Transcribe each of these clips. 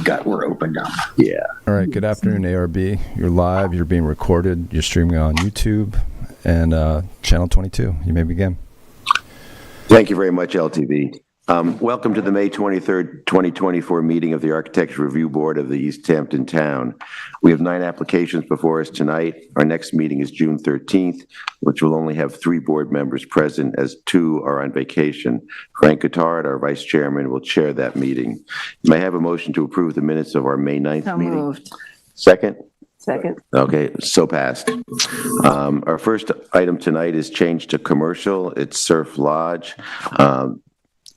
gut, we're open now. Yeah. All right. Good afternoon, ARB. You're live. You're being recorded. You're streaming on YouTube and Channel 22. You may begin. Thank you very much, LTV. Welcome to the May 23rd, 2024 meeting of the Architecture Review Board of the East Hampton Town. We have 9 applications before us tonight. Our next meeting is June 13th, which will only have 3 board members present as 2 are on vacation. Frank Guittard, our vice chairman, will chair that meeting. May I have a motion to approve the minutes of our May 9th So meeting? moved. Second? Second. Okay, so passed. Our first item tonight is change to commercial. It's Surf Lodge.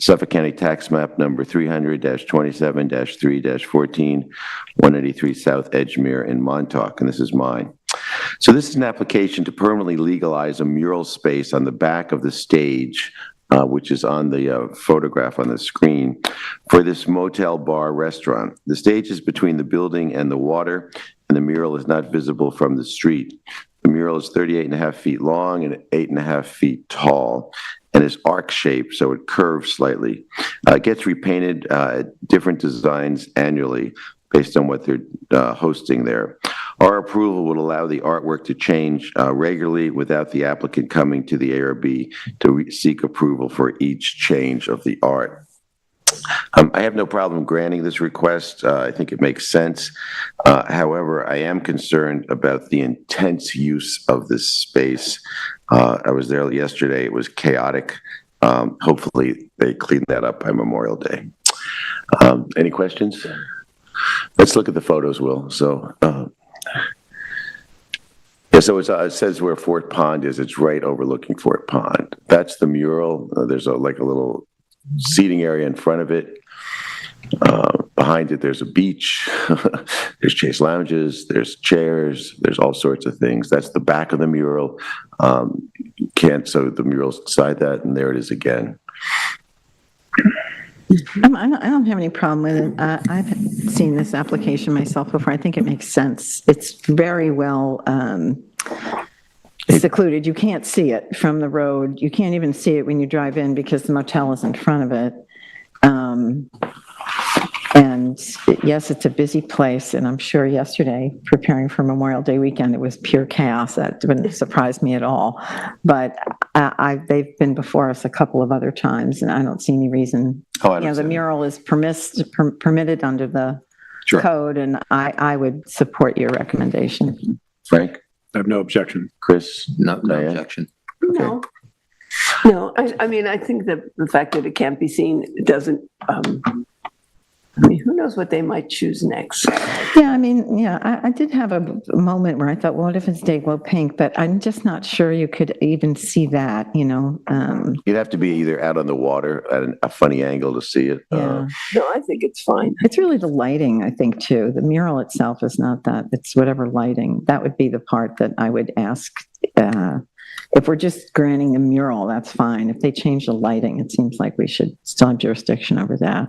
Suffolk County Tax Map number 300-27-3-14, 183 South Edgemere in Montauk, and this is mine. So this is an application to permanently legalize a mural space on the back of the stage, which is on the photograph on the screen, for this motel bar restaurant. The stage is between the building and the water, and the mural is not visible from the street. The mural is 38.5 feet long and 8.5 feet tall, and is arc-shaped, so it curves slightly. It gets repainted different designs annually based on what they're hosting there. Our approval would allow the artwork to change regularly without the applicant coming to the ARB to seek approval for each change of the art. I have no problem granting this request. I think it makes sense. However, I am concerned about the intense use of this space. I was there yesterday. It was chaotic. Hopefully, they clean that up by Memorial Day. Any questions? Let's look at the photos, Will. So, yeah, so it says where Fort Pond is. It's right overlooking Fort Pond. That's the mural. There's like a little seating area in front of it. Behind it, there's a beach. There's Chase lounges. There's chairs. There's all sorts of things. That's the back of the mural. So the mural's beside that, and there it is again. I don't have any problem with it. I've seen this application myself before. I think it makes sense. It's very well secluded. You can't see it from the road. You can't even see it when you drive in because the motel is in front of it. And yes, it's a busy place, and I'm sure yesterday, preparing for Memorial Day weekend, it was pure chaos. That wouldn't surprise me at all. But they've been before us a couple of other times, and I don't see any reason. The mural is permitted under the code, and I would support your recommendation. Frank? I have no objection. Chris? No objection. No. No, I mean, I think that the fact that it can't be seen, it doesn't, I mean, who knows what they might choose next? Yeah, I mean, I did have a moment where I thought, well, what if it's Dayglow pink? But I'm just not sure you could even see that, You'd have to be either out on the water at a funny angle to see it. Yeah. No, I think it's fine. It's really the lighting, I think, too. The mural itself is not that. It's whatever lighting. That would be the part that I would ask. If we're just granting the mural, that's fine. If they change the lighting, it seems like we should still have jurisdiction over that.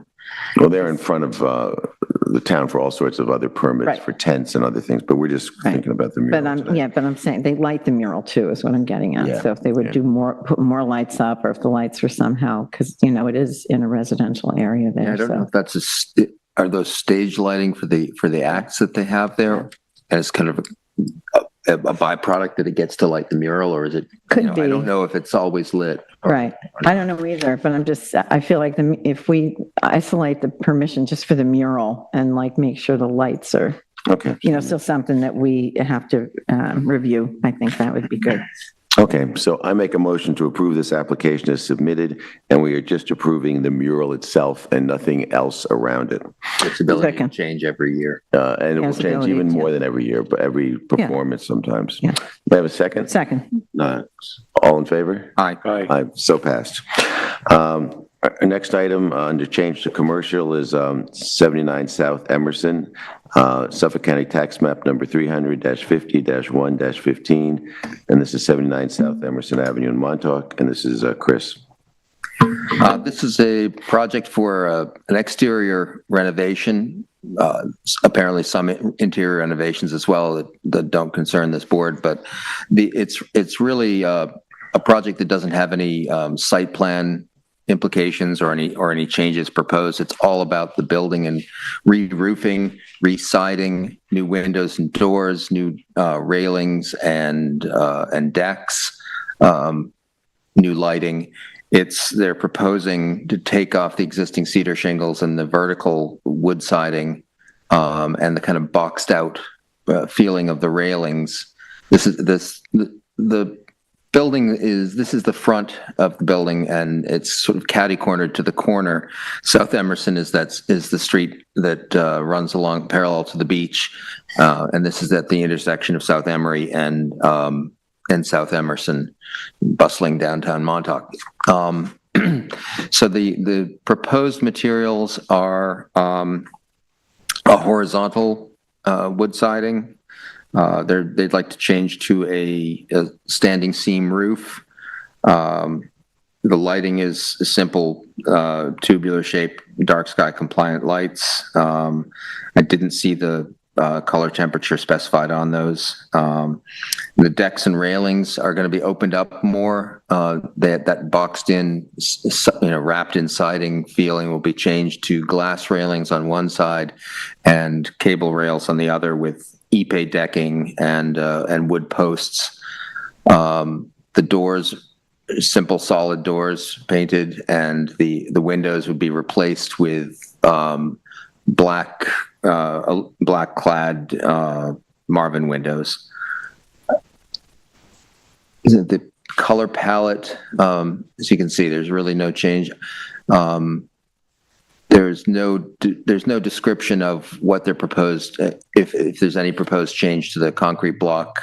Well, they're in front of the town for all sorts of other permits for tents and other things, but we're just thinking about the mural. But I'm saying they light the mural too, is what I'm getting at. Yeah. So if they would put more lights up, or if the lights were somehow, because it is in a residential area there. I don't know if that's are those stage lighting for the acts that they have there, and it's kind of a byproduct that it gets to light the mural, or is it? Could be. I don't know if it's always lit. Right. I don't know either, but I feel like if we isolate the permission just for the mural and make sure the lights are, still something that we have to review, I think that would be good. Okay, so I make a motion to approve this application as submitted, and we are just approving the mural itself and nothing else around it. Its ability to change every year. And it will change even more than every year, but every performance sometimes. Yeah. May I have a second? Second. All in favor? Aye. Aye. So passed. Our next item under change to commercial is 79 South Emerson, Suffolk County Tax Map number 300-50-1-15, and this is 79 South Emerson Avenue in Montauk, and this is Chris. This is a project for an exterior renovation, apparently some interior renovations as well that don't concern this board, but it's really a project that doesn't have any site plan implications or any changes proposed. It's all about the building and re-roofing, re-siding, new windows and doors, new railings and decks, new lighting. They're proposing to take off the existing cedar shingles and the vertical wood siding, and the kind of boxed out feeling of the railings. This is the building is the front of the building, and it's sort of catty-cornered to the corner. South Emerson is the street that runs along parallel to the beach, and this is at the intersection of South Emery and South Emerson, bustling downtown Montauk. So the proposed materials are a horizontal wood siding. They'd like to change to a standing seam roof. The lighting is simple, tubular shape, dark sky compliant lights. I didn't see the color temperature specified on those. The decks and railings are going to be opened up more. That boxed in, wrapped in siding feeling will be changed to glass railings on one side and cable rails on the other with Ipe decking and wood posts. The doors, simple solid doors painted, and the windows would be replaced with black clad Marvin windows. The color palette, as you can see, there's really no change. There's no description of what they're proposed, if there's any proposed change to the concrete block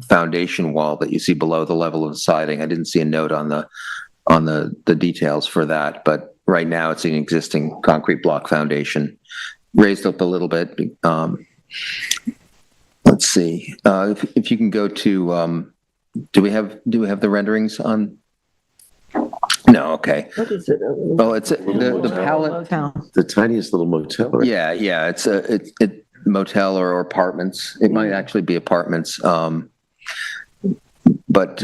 foundation wall that you see below the level of the siding. I didn't see a note on the details for that, but right now it's an existing concrete block foundation, raised up a little bit. Let's see if you can go to. Do we have the renderings on? No, okay. What is it? Well, it's the palette. Motel. The tiniest little motel, right? Yeah, it's a motel or apartments. It might actually be apartments. But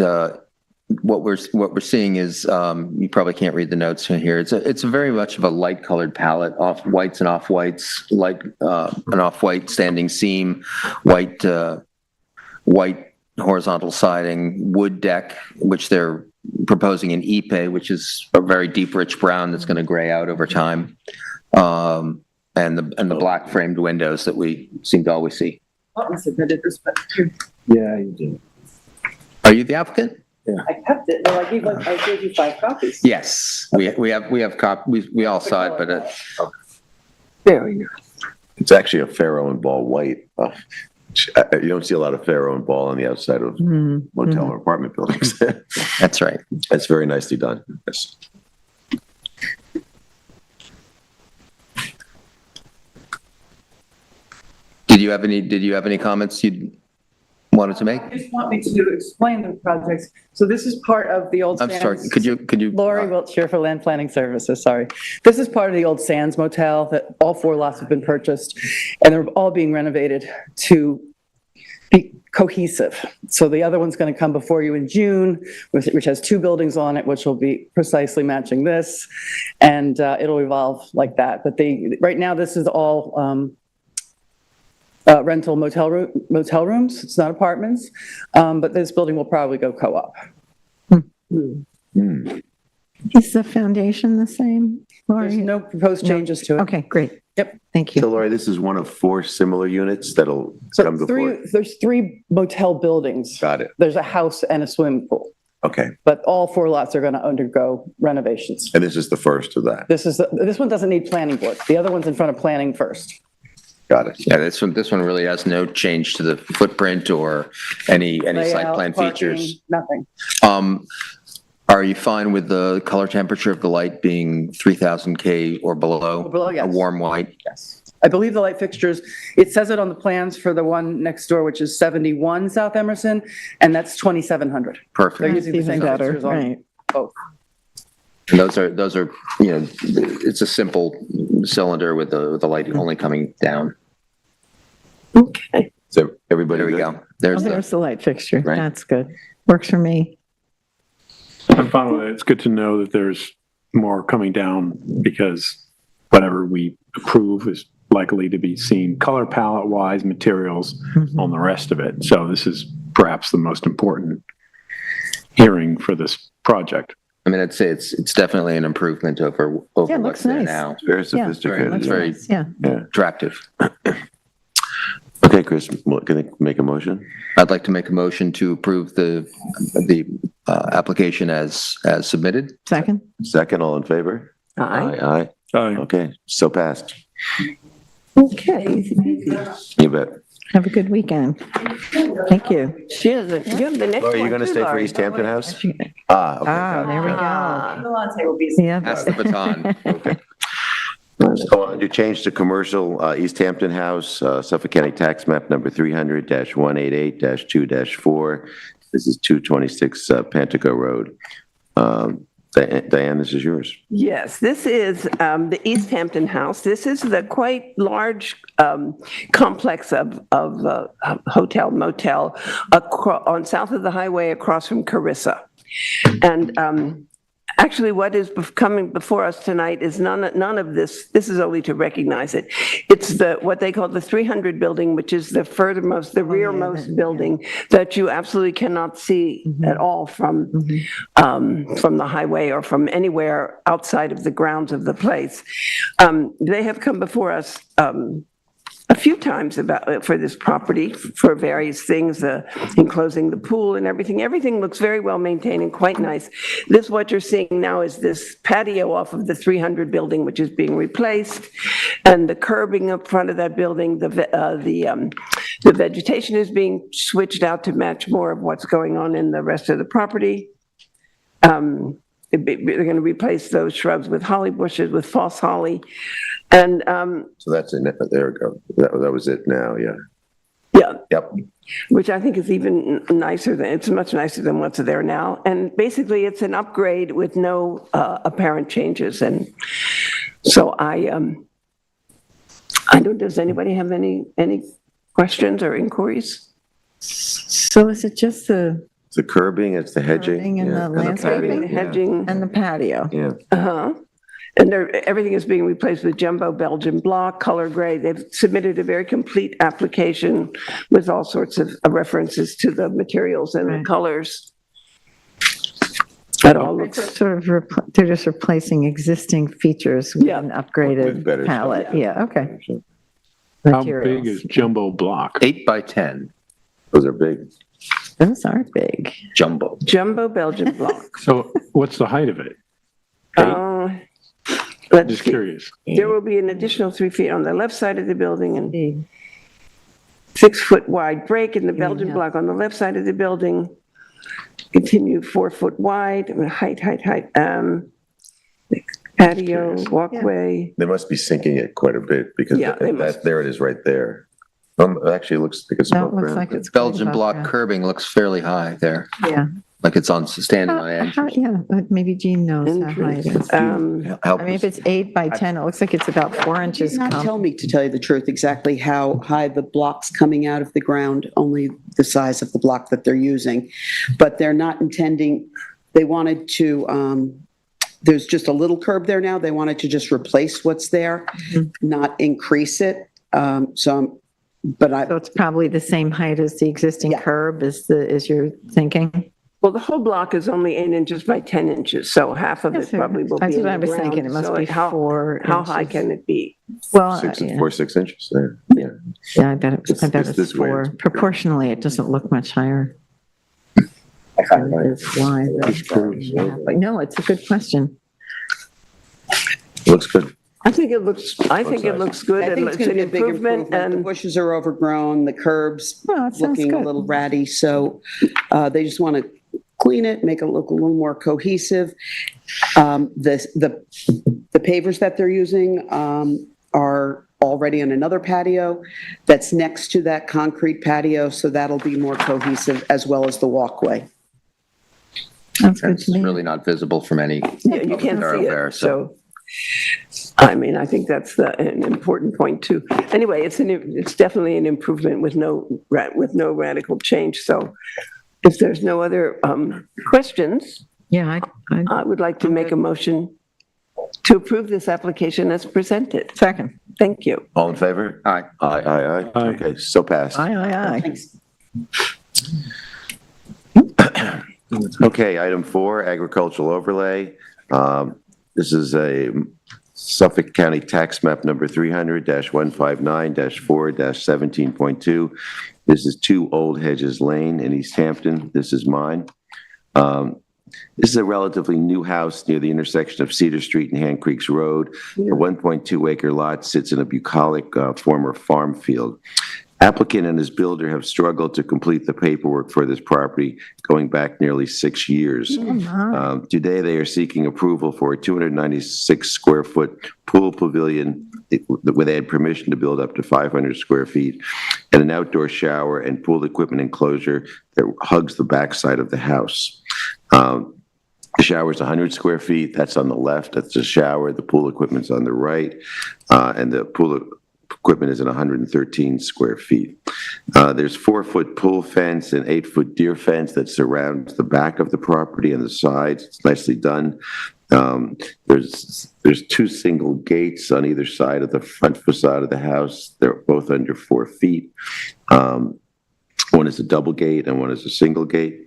what we're seeing is, you probably can't read the notes here. It's very much of a light colored palette, off whites and off whites, like an off white standing seam, white horizontal siding, wood deck, which they're proposing in Ipe, which is a very deep, rich brown that's going to gray out over time, and the black framed windows that we seem to always see. I submitted this, but Yeah, you do. Are you the applicant? I kept it. Well, I gave you 5 copies. Yes, we have we all saw it, but Very nice. It's actually a Pharaoh and ball white. You don't see a lot of Pharaoh and ball on the outside of motel or apartment buildings. that's right. That's very nicely done. Yes. Did you have any comments you wanted to make? You just want me to explain the projects. So this is part of the old. I'm sorry. Could you? Lori Wiltshire for Land Planning Services. Sorry. This is part of the old Sands Motel that all 4 lots have been purchased, and they're all being renovated to be cohesive. So the other one's going to come before you in June, which has 2 buildings on it, which will be precisely matching this, and it'll evolve like that. But right now this is all rental motel rooms. It's not apartments, but this building will probably go co-op. Is the foundation the same, There's Lori? no proposed changes to it. Okay, great. Yep. Thank So, you. Lori, this is one of 4 similar units that'll So come before. there's 3 motel buildings. Got it. There's a house and a swimming pool, Okay. but all 4 lots are going to undergo renovations. And this is the first of that. This one doesn't need planning board. The other one's in front of planning first. Got it. Yeah, this one really has no change to the footprint or any site Layout, plan parking, features. Nothing. Are you fine with the color temperature of the light being 3000 K or below? Or below, yes. A warm white? Yes. I believe the light fixtures, it says it on the plans for the one next door, which is 71 South Emerson, and that's 2700. They're Perfect. using the Even same better, fixtures on right. both. And those are, it's a simple cylinder with the light only coming down. Okay. So everybody There we good? go. Oh, There's there's the light fixture. Right. That's good. Works for me. I'm fine with it. It's good to know that there's more coming down because whatever we approve is likely to be seen color palette wise, materials on the rest of it. So this is perhaps the most important hearing for this project. I mean, I'd say it's definitely an improvement over Yeah, it what's looks there nice. now. It's very It's sophisticated. very Yeah. attractive. Okay, Chris, can I make a motion? I'd like to make a motion to approve the application as submitted. Second? Second, all in favor? Aye. Aye. Okay, so passed. Okay, easy peasy. You bet. Have a good weekend. Thank you. She has you have the next one. Laura, are you going to too, stay for Laura. East Hampton House? Okay. There we go. Yeah. Pass the baton. So you changed to commercial East Hampton House, Suffolk County Tax Map number 300-188-2-4. This is 226 Pantico Road. Diane, this is yours. Yes, this is the East Hampton House. This is the quite large complex of hotel, motel on south of the highway across from Carissa. And actually, what is coming before us tonight is none of this. This is only to recognize it. It's what they call the 300 building, which is the furthermost, the rearmost building that you absolutely cannot see at all from the highway or from anywhere outside of the grounds of the place. They have come before us a few times for this property for various things, enclosing the pool and everything. Everything looks very well maintained and quite nice. What you're seeing now is this patio off of the 300 building, which is being replaced, and the curbing up front of that building. The vegetation is being switched out to match more of what's going on in the rest of the property. They're going to replace those shrubs with holly bushes, with false holly. And So that's it. There we go. That was it now, yeah. yeah, Yep. which I think is even nicer it's much nicer than what's there now. And basically it's an upgrade with no apparent changes. And so I don't, does anybody have any questions or inquiries? So is it just the It's the curbing, it's the hedging. curbing and yeah, the landscaping? The hedging. and the patio? Yeah. Uh-huh. And everything is being replaced with jumbo Belgian block, color gray. They've submitted a very complete application with all sorts of references to the materials and the Right. colors. It all It's looks, sort of, they're just replacing existing features with Yeah. an With upgraded better stuff. palette. Yeah, okay. How big Materials. is jumbo block? 8 by 10, Those are big. Those are big. jumbo. jumbo Belgian block. So what's the height of it? Let's Just see. curious. There will be an additional 3 feet on the left side of the building and Big. 6-foot wide break in the Belgian yeah. block on the left side of the building. Continue 4-foot wide, height. Patio, walkway. They must be sinking it quite a bit because Yeah, they must. there it is right there. It actually looks like it's No, above it looks ground. like it's. Belgian quite block above curbing looks fairly high there, ground. like it's standing on Yeah. edge. Yeah, but maybe Jean knows how high it is. I Help mean, if us. it's 8 by 10, it looks like it's about 4 inches. Not tell me, to tell you the truth, exactly how high the blocks coming out of the ground, only the size of the block that they're using. But they're not intending, they wanted to, there's just a little curb there now. They wanted to just replace what's there, not increase it. So So it's probably the same height as the existing Yeah. curb is your thinking? Well, the whole block is only 8 inches by 10 inches, so half of it probably will be That's in what I the was thinking. It ground. must So be how- 4 How high inches. can it be? Well, 6 inches there. Yeah. yeah, I bet It's it's this way, 4. it's bigger. Proportionally, it doesn't look much higher. It's wide. Just curious. Yeah, but no, it's a good question. Looks good. I think it looks good. I think it's going to be a big improvement. The And bushes are overgrown, the curbs Well, it sounds looking a good. little ratty. So they just want to clean it, make it look a little more cohesive. The pavers that they're using are already on another patio that's next to that concrete patio, so that'll be more cohesive, as well as the walkway. Sounds good It's to me. really not visible from any yeah, you can't see thoroughfare, it, so. I mean, I think that's an important point too. Anyway, it's definitely an improvement with no radical change. So if there's no other questions, Yeah, I would like to make a motion to approve this application as presented. Second. Thank you. All in favor? Aye. Aye, aye, aye. Aye. Okay, so passed. Aye, aye, aye. Okay, item 4, agricultural overlay. This is a Suffolk County Tax Map number 300-159-4-17.2. This is 2 Old Hedges Lane in East Hampton. This is mine. This is a relatively new house near the intersection of Cedar Street and Hand Creeks Road. The 1.2-acre lot sits in a bucolic former farm field. Applicant and his builder have struggled to complete the paperwork for this property going back nearly 6 years. Today, they are seeking approval for a 296-square-foot pool pavilion where they had permission to build up to 500 square feet and an outdoor shower and pool equipment enclosure that hugs the backside of the house. The shower is 100 square feet. That's on the left. That's the shower. The pool equipment's on the right. And the pool equipment is at 113 square feet. There's 4-foot pool fence and 8-foot deer fence that surrounds the back of the property and the sides. It's nicely done. There's 2 single gates on either side of the front facade of the house. They're both under 4 feet. One is a double gate and one is a single gate.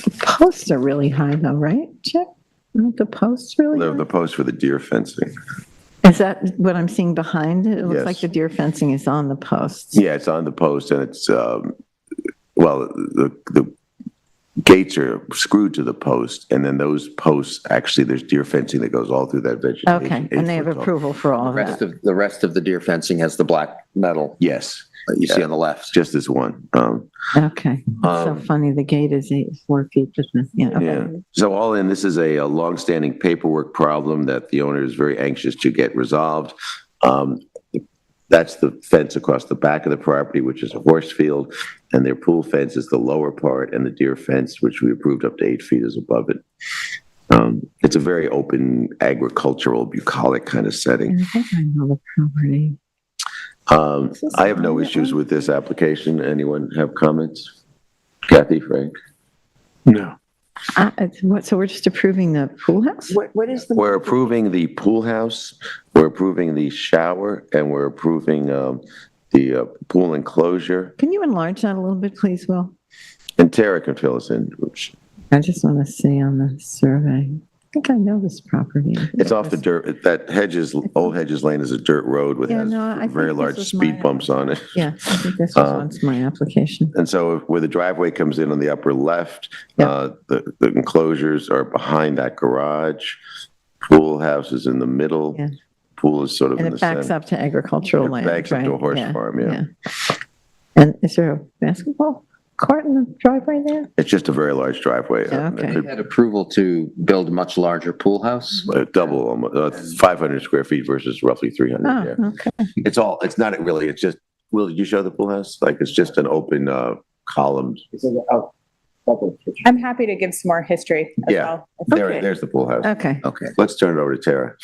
The posts are really high though, right, Chip? Aren't the posts really high? The post for the deer fencing. Is that what I'm seeing behind it? It looks Yes. like the deer fencing is on the posts. Yeah, it's on the post and it's, well, the gates are screwed to the post and then those posts, actually, there's deer fencing that goes all through that vegetation. Okay, and they have 8 foot tall. approval for all of that. The rest of the deer fencing has the black metal Yes, that you see Yeah. on the left. just this one. Okay, it's so funny, the gate is 4 feet, isn't it? Yeah, okay. Yeah. So all in, this is a longstanding paperwork problem that the owner is very anxious to get resolved. That's the fence across the back of the property, which is a horse field, and their pool fence is the lower part, and the deer fence, which we approved up to 8 feet, is above it. It's a very open agricultural bucolic kind of setting. I think I know the property. I have no issues with this application. Anyone have comments? Kathy, Frank? No. So we're just approving the pool house? What is the? We're approving the pool house, we're approving the shower, and we're approving the pool enclosure. Can you enlarge that a little bit, please, Will? And Tara can fill us in. I just want to see on the survey. I think I know this property. It's off the dirt, that Old Hedges Lane is a dirt road with Yeah, has no, I think very this large was speed my- bumps on it. Yeah, I think this was once my application. And so where the driveway comes in on the upper left, Yeah. the enclosures are behind that garage. Pool house is in the middle. Yeah. Pool is sort of in And the it backs center. up to agricultural It land, backs up to a right? horse farm, yeah. And is there a basketball court in the driveway there? It's just a very large driveway. Yeah, okay. We had approval to build a much larger pool house. Double, almost, 500 square feet versus roughly 300, yeah. Oh, okay. It's not really, it's just, Will, did you show the pool house? Like, it's just an open column. I'm happy to give some more history as Yeah. well. There's the pool house. Okay. Okay. Let's turn it over to Tara.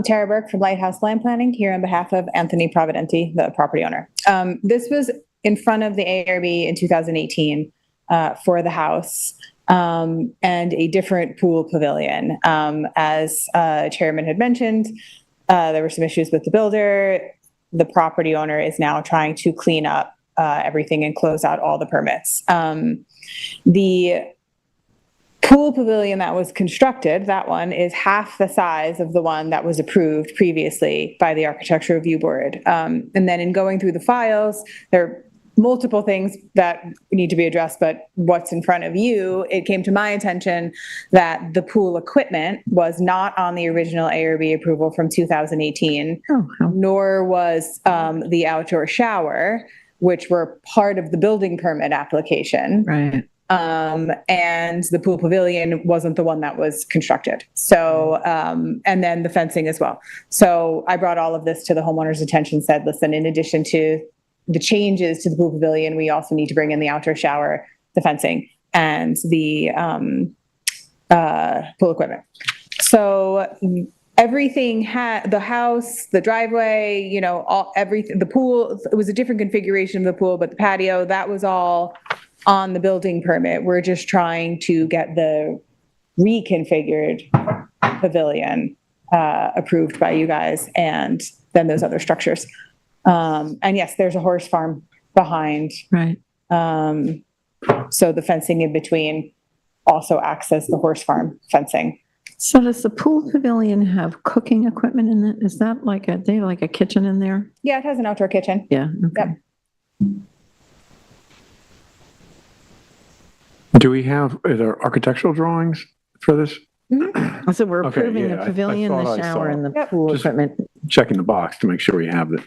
Tara Burke from Lighthouse Land Planning, here on behalf of Anthony Providenti, the property owner. This was in front of the ARB in 2018 for the house and a different pool pavilion. As Chairman had mentioned, there were some issues with the builder. The property owner is now trying to clean up everything and close out all the permits. The pool pavilion that was constructed, that one is half the size of the one that was approved previously by the Architecture Review Board. And then in going through the files, there are multiple things that need to be addressed, but what's in front of you, it came to my attention that the pool equipment was not on the original ARB approval from 2018, Oh, how- nor was the outdoor shower, which were part of the building permit application. right. And the pool pavilion wasn't the one that was constructed. So, and then the fencing as well. So I brought all of this to the homeowner's attention, said, listen, in addition to the changes to the pool pavilion, we also need to bring in the outdoor shower, the fencing, and the pool equipment. So everything had, the house, the driveway, you know, everything, the pool, it was a different configuration of the pool, but the patio, that was all on the building permit. We're just trying to get the reconfigured pavilion approved by you guys, and then those other structures. And yes, there's a horse farm behind. Right. So the fencing in between also acts as the horse farm fencing. So does the pool pavilion have cooking equipment in it? Is that like they have like a kitchen in there? Yeah, it has an outdoor kitchen. Yeah. Okay. Yep. Do we have, are there architectural drawings for this? So we're Okay, approving yeah, the I pavilion, thought the I shower, saw. and the Yep. pool Just- equipment. Checking the box to make sure we have it.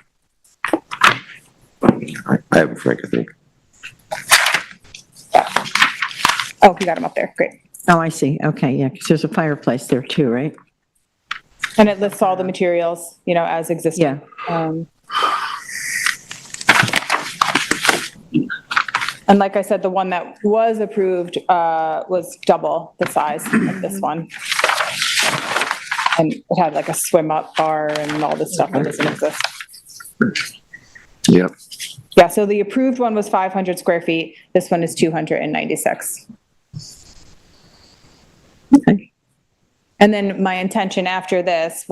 I have it, Frank, I think. Oh, you got them up there. Great. Oh, I see. Okay, yeah, because there's a fireplace there too, right? And it lists all the materials, as existing. Yeah. And like I said, the one that was approved was double the size of this one. And it had like a swim up bar and all this stuff that doesn't exist. Yep. Yeah, so the approved one was 500 square feet. This one is 296. Okay. And then my intention after this,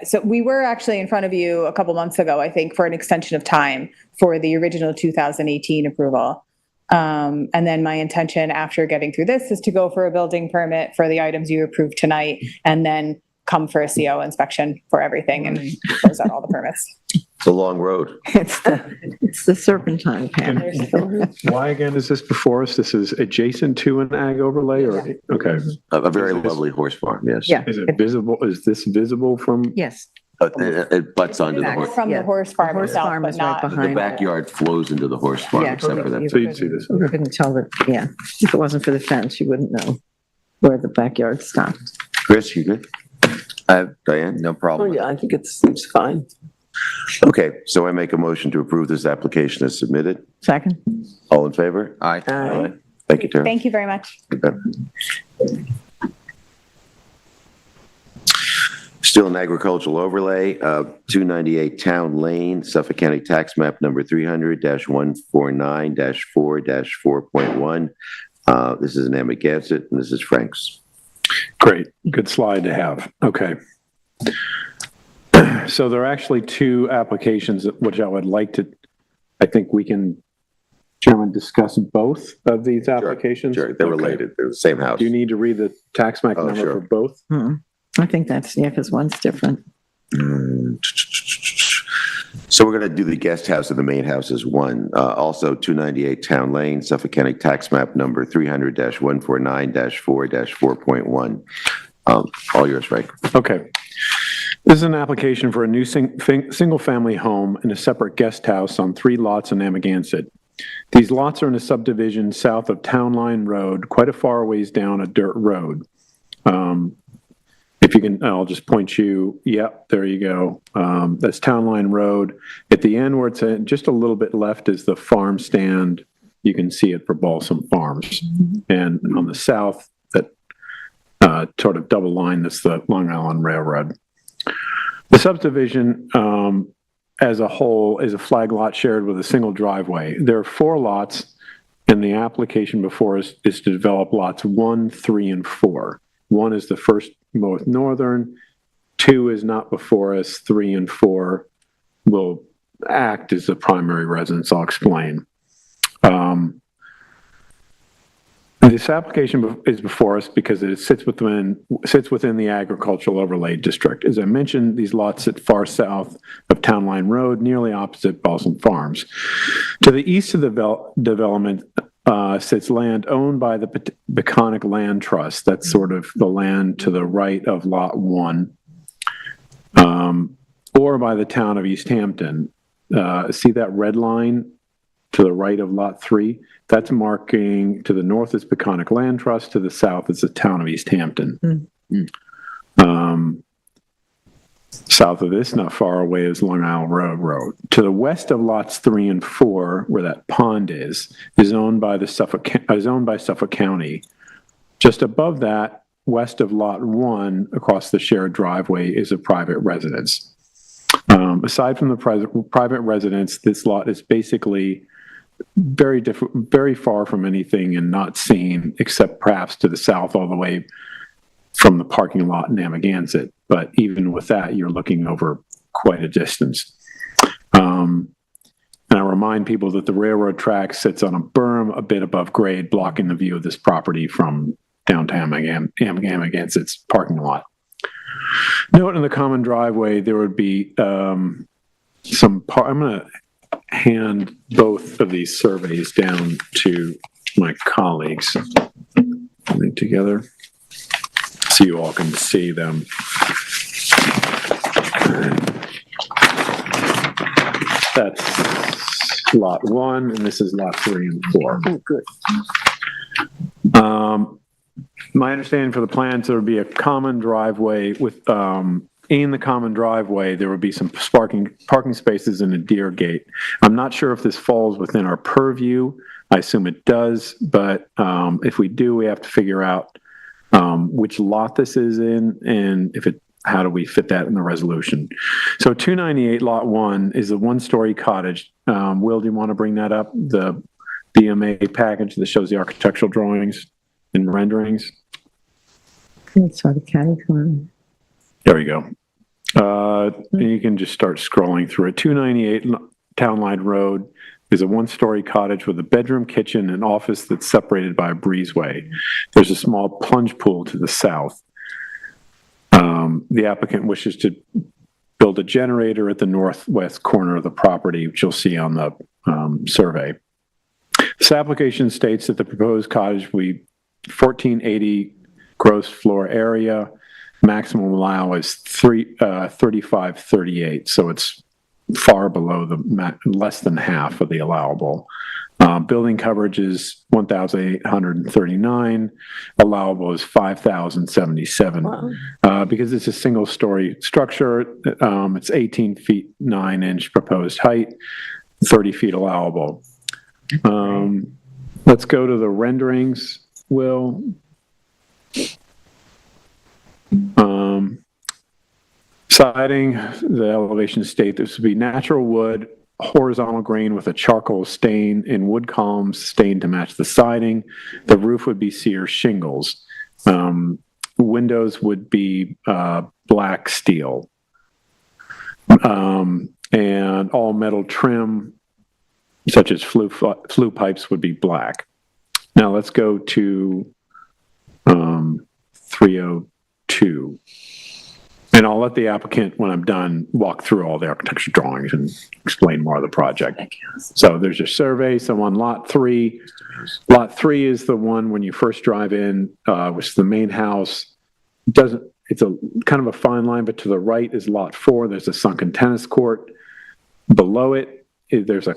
so we were actually in front of you a couple months ago, I think, for an extension of time for the original 2018 approval. And then my intention after getting through this is to go for a building permit for the items you approved tonight, and then come for a CO inspection for everything and close out all the permits. It's a long road. It's the serpentine path. Why again is this before us? This is adjacent to an ag overlay or, okay. A very lovely horse farm, yes. Yeah. Is it visible? Is this visible from? Yes. It butts onto the horse. From Yeah. the horse farm Horse itself, farm but is right not. behind. The backyard flows into the horse farm, Yeah. except for that. So you'd see this. You couldn't tell that, yeah. If it wasn't for the fence, you wouldn't know where the backyard stopped. Chris, you good? Diane? No Oh, problem. yeah, I think it seems fine. Okay, so I make a motion to approve this application as submitted. Second? All in favor? Aye. Thank you, Tara. Thank you very much. Still an agricultural overlay, 298 Town Lane, Suffolk County Tax Map number 300-149-4-4.1. This is an Amagansett, and this is Frank's. Great, good slide to have. Okay. So there are actually two applications which I would like to, I think we can, Chairman, discuss both of these applications? Sure, they're Okay. related, they're the same house. Do you need to read the tax map Oh, number sure. for both? I think that's, yeah, because one's different. So we're going to do the guest house and the main house as one. Also, 298 Town Lane, Suffolk County Tax Map number 300-149-4-4.1. All yours, Frank. Okay. This is an application for a new single-family home and a separate guest house on 3 lots in Amagansett. These lots are in a subdivision south of Town Line Road, quite a far ways down a dirt road. If you can, I'll just point you, yep, there you go. That's Town Line Road. At the end where it's just a little bit left is the farm stand. You can see it for Balsam Farms. And on the south, that sort of double line, that's the Long Island Railroad. The subdivision as a whole is a flag lot shared with a single driveway. There are 4 lots, and the application before us is to develop lots 1, 3, and 4. 1 is the first most northern, 2 is not before us, 3 and 4 will act as the primary residence. I'll explain. This application is before us because it sits within the agricultural overlay district. As I mentioned, these lots sit far south of Town Line Road, nearly opposite Balsam Farms. To the east of the development sits land owned by the Peconic Land Trust. That's sort of the land to the right of Lot 1, or by the town of East Hampton. See that red line to the right of Lot 3? That's marking to the north is Peconic Land Trust, to the south is the town of East Hampton. South of this, not far away, is Long Island Road. To the west of lots 3 and 4, where that pond is owned by Suffolk County. Just above that, west of lot 1, across the shared driveway, is a private residence. Aside from the private residence, this lot is basically very far from anything and not seen, except perhaps to the south all the way from the parking lot in Amagansett. But even with that, you're looking over quite a distance. And I remind people that the railroad track sits on a berm a bit above grade, blocking the view of this property from downtown Amagansett parking lot. Note in the common driveway, there would be I'm going to hand both of these surveys down to my colleagues together so you all can see them. That's lot 1, and this is lot 3 and 4. Oh, good. My understanding for the plans, there would be a common driveway with, in the common driveway, there would be some parking spaces and a deer gate. I'm not sure if this falls within our purview. I assume it does, but if we do, we have to figure out which lot this is in, and how do we fit that in the resolution. So 298 lot 1 is a 1-story cottage. Will, do you want to bring that up? The BMA package that shows the architectural drawings and renderings. That's what the catty corner. There we go. You can just start scrolling through it. 298 Town Line Road is a 1-story cottage with a bedroom, kitchen, and office that's separated by a breezeway. There's a small plunge pool to the south. The applicant wishes to build a generator at the northwest corner of the property, which you'll see on the survey. This application states that the proposed cottage will be 1480 gross floor area. Maximum allow is 3538, so it's far below less than half of the allowable. Building coverage is 1,839. Allowable is 5,077. Wow. Because it's a single-story structure, it's 18 feet 9 inch proposed height, 30 feet allowable. Let's go to the renderings, Will. Siding, the elevation state, this would be natural wood, horizontal grain with a charcoal stain, and wood columns stained to match the siding. The roof would be cedar shingles. Windows would be black steel. And all metal trim, such as flue pipes, would be black. Now let's go to 302. And I'll let the applicant, when I'm done, walk through all the architecture drawings and explain more of the project. So there's your survey. So on lot 3 is the one when you first drive in, which is the main house. It's a kind of a fine line, but to the right is lot 4. There's a sunken tennis court. Below it, there's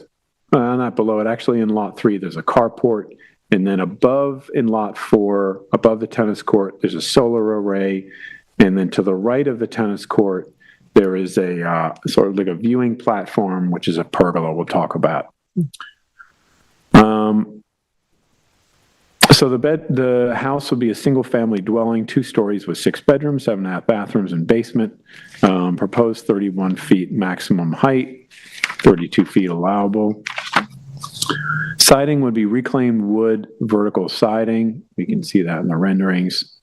not below it, actually in lot 3, there's a carport. And then above in lot 4, above the tennis court, there's a solar array. And then to the right of the tennis court, there is a sort of like a viewing platform, which is a pergola we'll talk about. So the house will be a single-family dwelling, 2 stories with 6 bedrooms, 7.5 bathrooms, and basement. Proposed 31 feet maximum height, 32 feet allowable. Siding would be reclaimed wood vertical siding. You can see that in the renderings.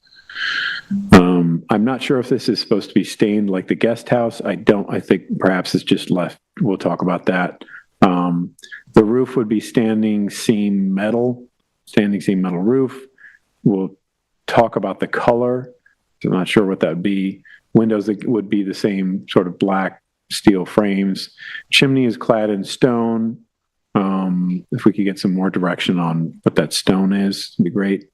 I'm not sure if this is supposed to be stained like the guest house. I think perhaps it's just left. We'll talk about that. The roof would be standing seam metal roof. We'll talk about the color. So I'm not sure what that would be. Windows would be the same sort of black steel frames. Chimney is clad in stone. If we could get some more direction on what that stone is, it'd be great.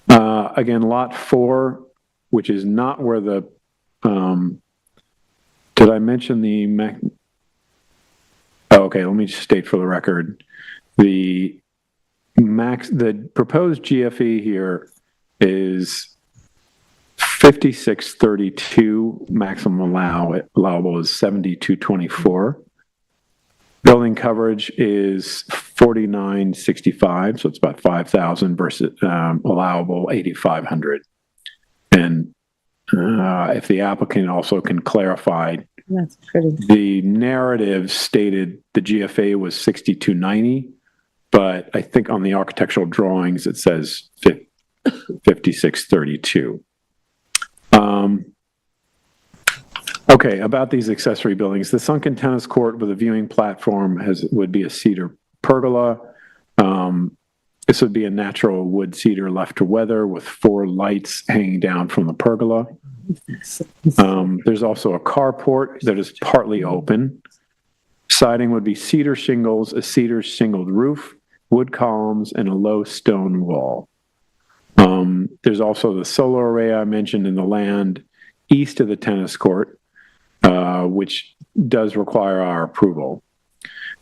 Again, lot 4, which is not where the, did I mention the, okay, let me just state for the record. The proposed GFE here is 5632, maximum allowable is 7224. Building coverage is 4965, so it's about 5,000 versus allowable 8,500. And if the applicant also can clarify, That's pretty. the narrative stated the GFA was 6290, but I think on the architectural drawings it says 5632. Okay, about these accessory buildings, the sunken tennis court with a viewing platform would be a cedar pergola. This would be a natural wood cedar left to weather with 4 lights hanging down from the pergola. There's also a carport that is partly open. Siding would be cedar shingles, a cedar shingled roof, wood columns, and a low stone wall. There's also the solar array I mentioned in the land east of the tennis court, which does require our approval.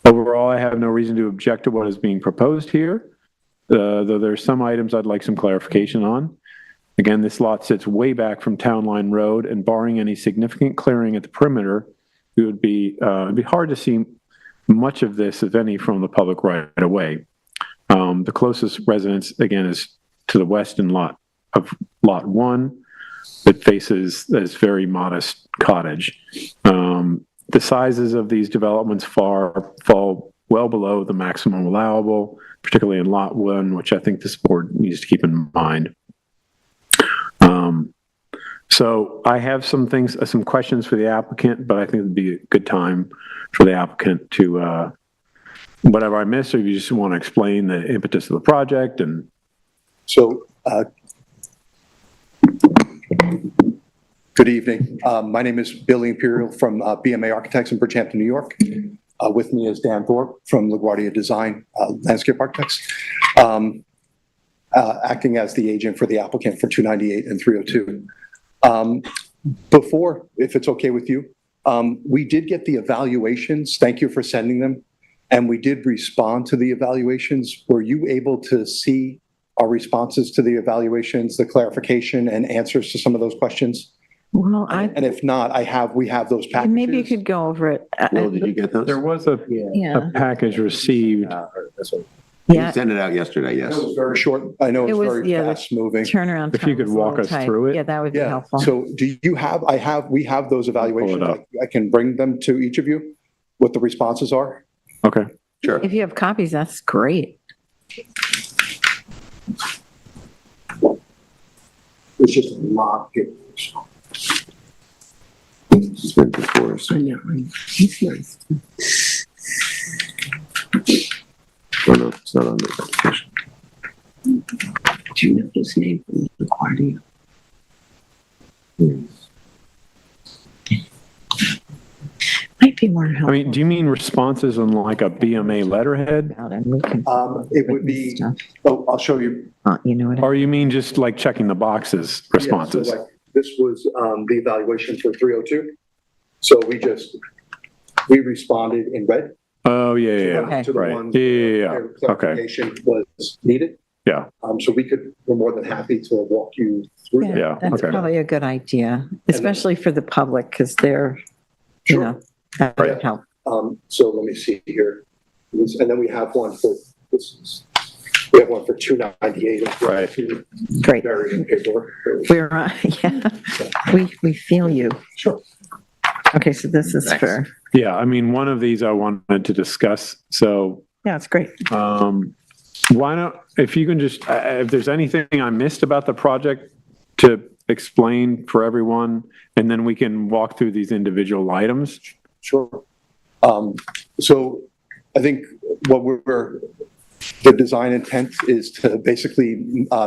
Overall, I have no reason to object to what is being proposed here, though there's some items I'd like some clarification on. Again, this lot sits way back from Town Line Road, and barring any significant clearing at the perimeter, it'd be hard to see much of this, if any, from the public right away. The closest residence, again, is to the west in lot 1. It faces this very modest cottage. The sizes of these developments fall well below the maximum allowable, particularly in lot 1, which I think this board needs to keep in mind. So I have some questions for the applicant, but I think it'd be a good time for the applicant to, whatever I missed, or if you just want to explain the impetus of the project and. So, good evening. My name is Billy Imperial from BMA Architects in Bridgehampton, New York. With me is Dan Thorpe from LaGuardia Design, Landscape Architects, acting as the agent for the applicant for 298 and 302. Before, if it's okay with you, we did get the evaluations. Thank you for sending them. And we did respond to the evaluations. Were you able to see our responses to the evaluations, the clarification and answers to some of those questions? Well, And if not, we have those packages. maybe you could go over it. Bill, did you get those? There was a package received. You sent it out yesterday, yes. It was very short. I know it's very fast moving. Turnaround If you time could was a walk little us tight. through it. Yeah, that would be Yeah. helpful. So do you have, we have those evaluations. Pull it up. I can bring them to each of you, what the responses are. Okay. Sure. If you have copies, that's great. It's just a lot of papers. It's been before us. Oh, no, it's not on the application. Do you know his name from LaGuardia? Might be more helpful. I mean, do you mean responses on like a BMA letterhead? About it, and we can It would be, I'll show you. you know what? Or you mean just like checking the boxes responses? Yeah, so like, this was the evaluation for 302. So we responded in red. Oh, yeah. Okay. To the Right. ones Yeah. where Okay. clarification was needed. Yeah. So we're more than happy to walk you through that. Yeah, That's okay. probably a good idea, especially for the public, because they're, you know, that would Right. help. So let me see here. And then we have one for, we have one for 298. Right. Great. Buried in paperwork. We're, yeah, we feel you. Sure. Okay, so this is Thanks. for, Yeah, I mean, one of these I wanted to discuss. So yeah, it's great. why don't, if you can just, if there's anything I missed about the project to explain for everyone, and then we can walk through these individual items. Sure. So I think the design intent is to basically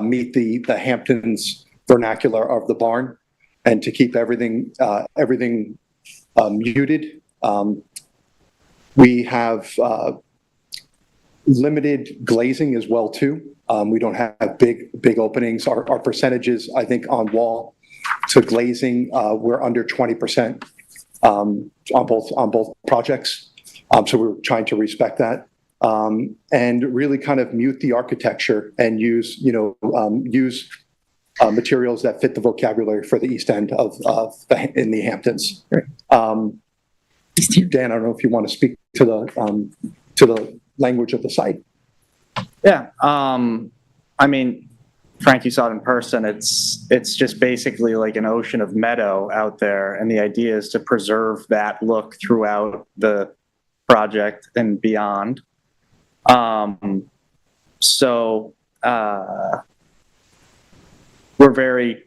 meet the Hampton's vernacular of the barn and to keep everything muted. We have limited glazing as well too. We don't have big openings. Our percentages, I think, on wall to glazing, we're under 20% on both projects. So we're trying to respect that and really kind of mute the architecture and use materials that fit the vocabulary for the East End in the Hamptons. Dan, I don't know if you want to speak to the language of the site. Yeah, I mean, Frank, you saw it in person. It's just basically like an ocean of meadow out there, and the idea is to preserve that look throughout the project and beyond. So we're very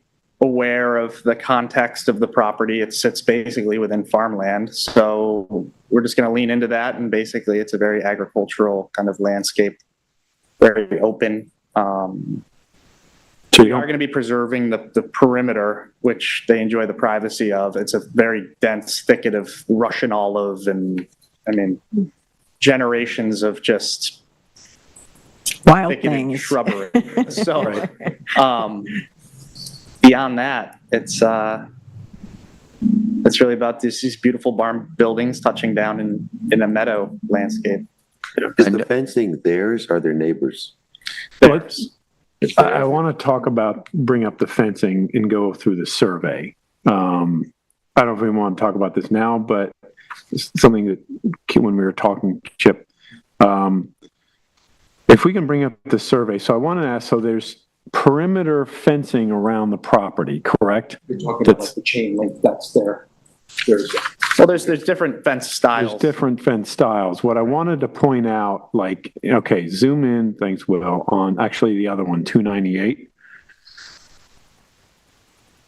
aware of the context of the property. It sits basically within farmland. So we're just going to lean into that. And basically, it's a very agricultural kind of landscape, very open. So We are going to be preserving the perimeter, which they enjoy the privacy of. It's a very dense thicket of Russian olive and, I mean, generations of just Wild thicketed things. shrubbery. So, beyond that, it's really about these beautiful barn buildings touching down in a meadow landscape. Is the fencing theirs or their neighbors? I want to bring up the fencing and go through the survey. I don't know if we want to talk about this now, but it's something that when we were talking, Chip, if we can bring up the survey. So I want to ask, so there's perimeter fencing around the property, correct? You're talking about like the chain link that's there. There's different fence styles. There's different fence styles. What I wanted to point out, like, okay, zoom in, thanks, Will, on actually the other one, 298.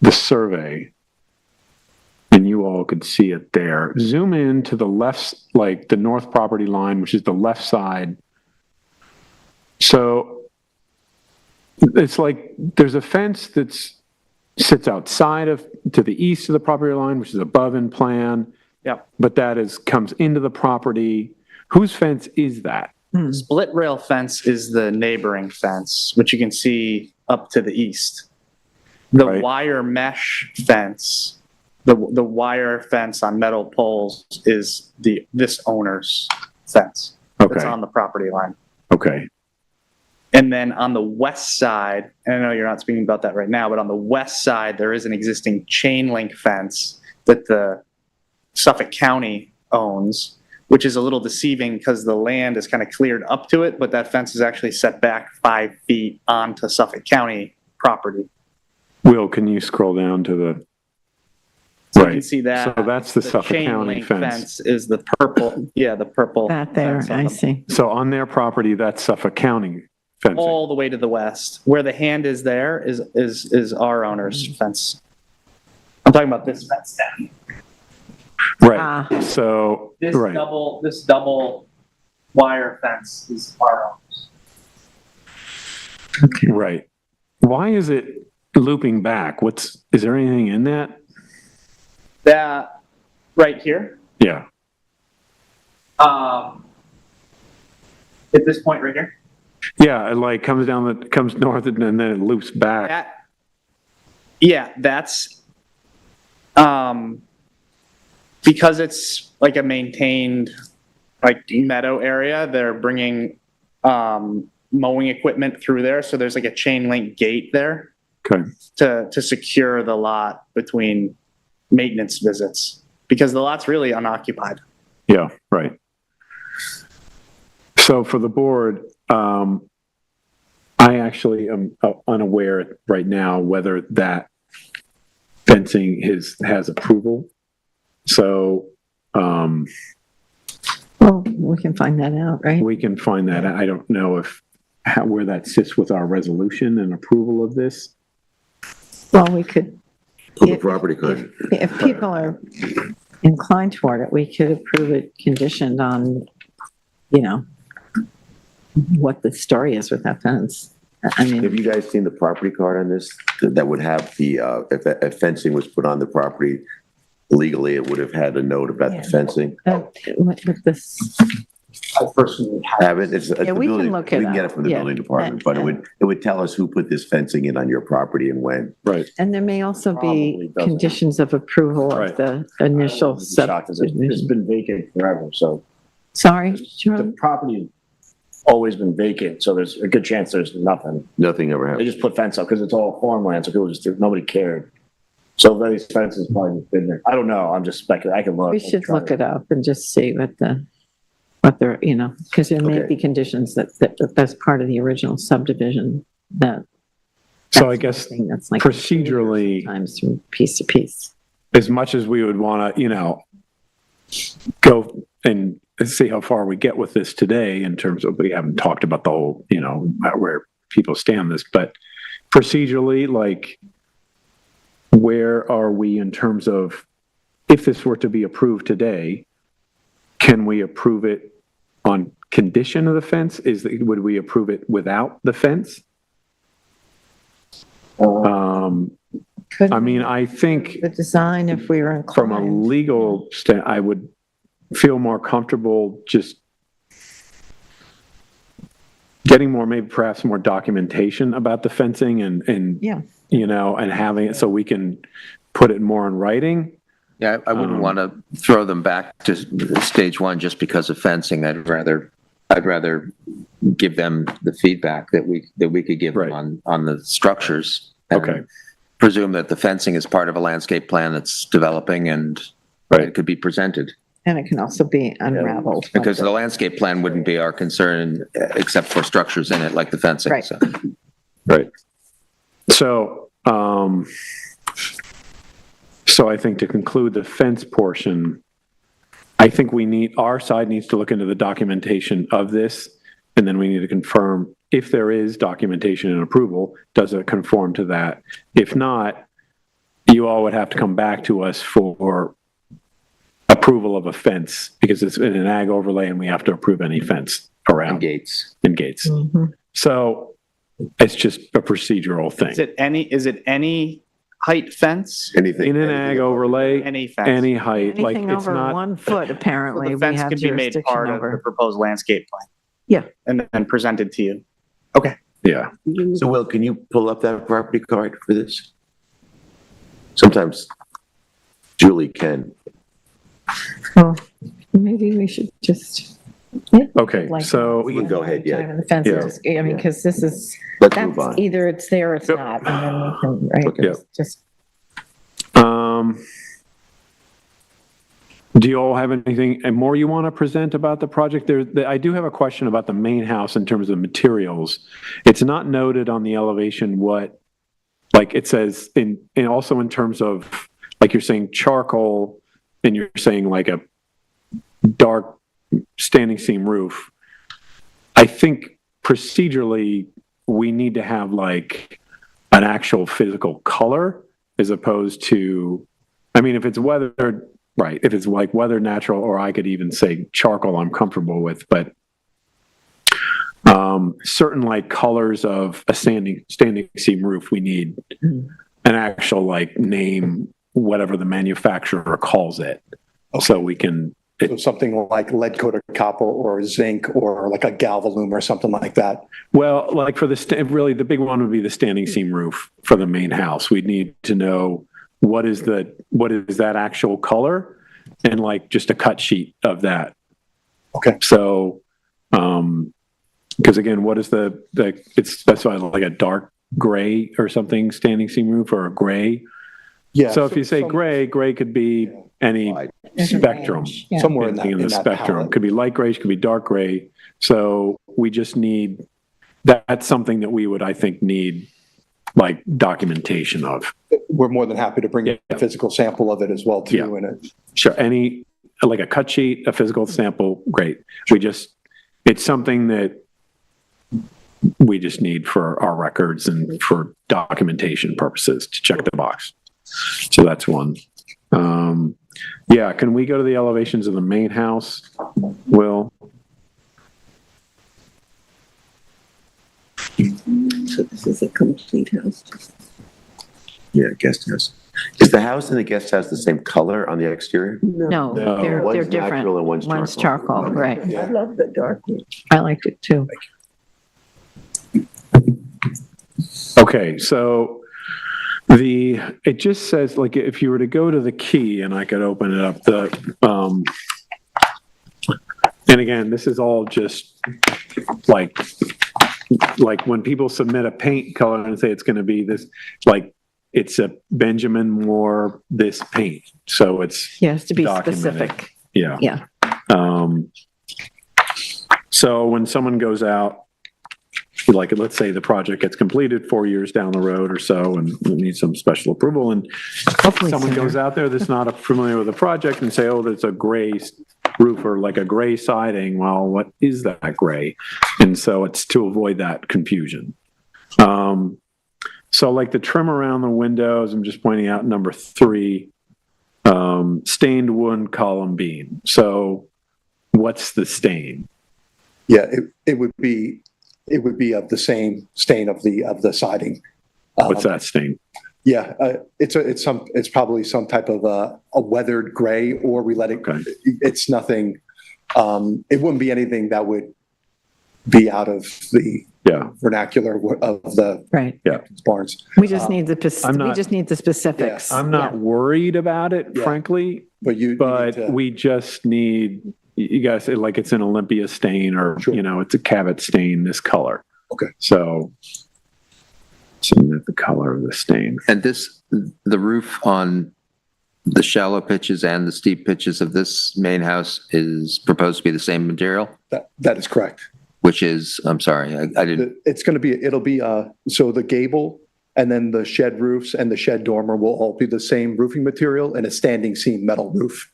The survey, and you all could see it there. Zoom in to the left, like the north property line, which is the left side. So it's like there's a fence that's sits outside of to the east of the property line, which is above in plan. Yep. But comes into the property. Whose fence is that? Split rail fence is the neighboring fence, which you can see up to the east. The Right. wire mesh fence, the wire fence on metal poles is this owner's fence. Okay. That's on the property line. Okay. And then on the west side, and I know you're not speaking about that right now, but on the west side, there is an existing chain link fence that the Suffolk County owns, which is a little deceiving because the land is kind of cleared up to it, but that fence is actually set back 5 feet onto Suffolk County property. Will, can you scroll down to the? So you can see that. So that's the Suffolk chain County link fence. is the purple, the purple. That there, fence on I the- see. So on their property, that's Suffolk County fencing. all the way to the west. Where the hand is there is our owner's fence. I'm talking about this fence down. Right. So, This right. double wire fence is our owners. Okay. Right. Why is it looping back? Is there anything in that? That right here, Yeah. at this point right here. Yeah. It like comes north and then it loops back. That's because it's like a maintained like meadow area. They're bringing mowing equipment through there, so there's like a chain link gate there Okay. to secure the lot between maintenance visits because the lot's really unoccupied. Yeah. Right. So for the board, I actually am unaware right now whether that fencing has approval. So Well, we can find that out, right? we can find that. I don't know where that sits with our resolution and approval of this. Well, we could, Pull the property card. if people are inclined toward it, we could approve it conditioned on, what the story is with that fence. I mean, Have you guys seen the property card on this? That would have if fencing was put on the property legally, it would have had a note about the fencing. with this, I personally Have it? It's the we can building- look it We can get up. it from the Yeah. building department, but it would tell us who put this fencing in on your property and when. Right. and there may also Probably be doesn't. conditions of approval Right. of the initial I was shocked 'cause it's subdivision. been vacant forever, so Sorry, the Charlie? property always been vacant, so there's a good chance there's nothing. Nothing ever They happened. just put fence up because it's all farmland, so people nobody cared. So these fences probably been there. I don't know, I'm just speculating, I can look. We should look it up and just see what they're, because there may Okay. be conditions that's part of the original subdivision that. So I that's guess something that's like procedurally, Times from piece to piece. as much as we would want to, go and see how far we get with this today in terms of, we haven't talked about the whole, where people stand this, but procedurally, like, where are we in terms of, if this were to be approved today, can we approve it on condition of the fence? Would we approve it without the fence? I mean, I think The design, if we were from a inclined. legal I would feel more comfortable just getting more, maybe perhaps more documentation about the fencing and, Yeah. you know, and having it so we can put it more in writing. Yeah, I wouldn't want to throw them back to stage one just because of fencing. I'd rather give them the feedback that we could give Right. them on the structures. And Okay. presume that the fencing is part of a landscape plan that's developing and it could be presented. And it can also be unraveled. Because the landscape plan wouldn't be our concern except for structures in it like the fencing. Right. So. Right. So, so I think to conclude the fence portion, I think our side needs to look into the documentation of this, and then we need to confirm if there is documentation and approval, does it conform to that? If not, you all would have to come back to us for approval of a fence, because it's in an ag overlay and we have to approve any fence around. And gates. And gates. So it's just a procedural thing. Is it any height fence? Anything. In an ag overlay, Any fence? any height, like Anything it's over not, 1 foot, So apparently, the we fence have could be made jurisdiction part of the over. proposed landscape plan? Yeah. And then presented to you? yeah. So Will, can you pull up that property card for this? Sometimes Julie can. Well, maybe we should just. Okay, like- so, We can go ahead, yeah. Time the fence, Yeah. I mean, because this is, Let's move that's on. either it's there or it's Yep. not, and then we can, right? Okay. Yep. Just, do you all have anything and more you want to present about the project? I do have a question about the main house in terms of materials. It's not noted on the elevation what, like it says and also in terms of, like you're saying charcoal, and you're saying like a dark standing seam roof. I think procedurally, we need to have like an actual physical color as opposed to, I mean, if it's weathered, right, if it's like weather natural, or I could even say charcoal I'm comfortable with, but certain like colors of a standing seam roof, we need an actual like name, whatever the manufacturer calls it. So we can, So something like lead coated copper or zinc or like a galvalume or something like that. well, like for really the big one would be the standing seam roof for the main house. We'd need to know what is that actual color, and like just a cut sheet of that. Okay. So, because again, what is it's specified like a dark gray or something, standing seam roof, or a gray. Yeah. So if you say gray could be any spectrum. yeah. Somewhere in that, Anything in the spectrum. palette. Could be light gray, could be dark gray. So we just need, that's something that we would, I think, need like documentation of. We're more than happy to bring Yeah. a physical sample of it as well too. Yeah. And it, Sure, like a cut sheet, a physical sample, great. It's something that we just need for our records and for documentation purposes to check the box. So that's one. Yeah, can we go to the elevations of the main house, Will? So this is a complete house. Yeah, guest house. Is the house and the guest house the same color on the exterior? no, No. they're One's different. natural and one's One's charcoal. charcoal, right. I love the dark one. I liked it too. Okay, so it just says, like, if you were to go to the key, and I could open it up, and again, this is all just like when people submit a paint color and say it's going to be this, like, it's a Benjamin Moore, this paint. So it's, It has to be Documented. specific. yeah. Yeah. So when someone goes out, like, let's say the project gets completed 4 years down the road or so, and it needs some special approval, and Hopefully someone sooner. goes out there that's not familiar with the project and say, oh, there's a gray roof or like a gray siding. Well, what is that gray? And so it's to avoid that confusion. So like the trim around the windows, I'm just pointing out number 3, stained wood column beam. So what's the stain? Yeah, it would be of the same stain of the siding. What's that stain? Yeah, it's probably some type of a weathered gray, or we let it. Okay. It's nothing. It wouldn't be anything that would be out of the vernacular of the Right. barns. We just need the, I'm not- we just need the specifics. I'm not worried about it, Yeah. frankly, But you need but to- we just need, you guys say like it's an Olympia stain or, Sure. it's a Cabot stain, this color. Okay. So the color of the stain. And the roof on the shallow pitches and the steep pitches of this main house is proposed to be the same material, that is correct. which is, I'm sorry, I didn't, It'll be so the gable and then the shed roofs and the shed dormer will all be the same roofing material and a standing seam metal roof.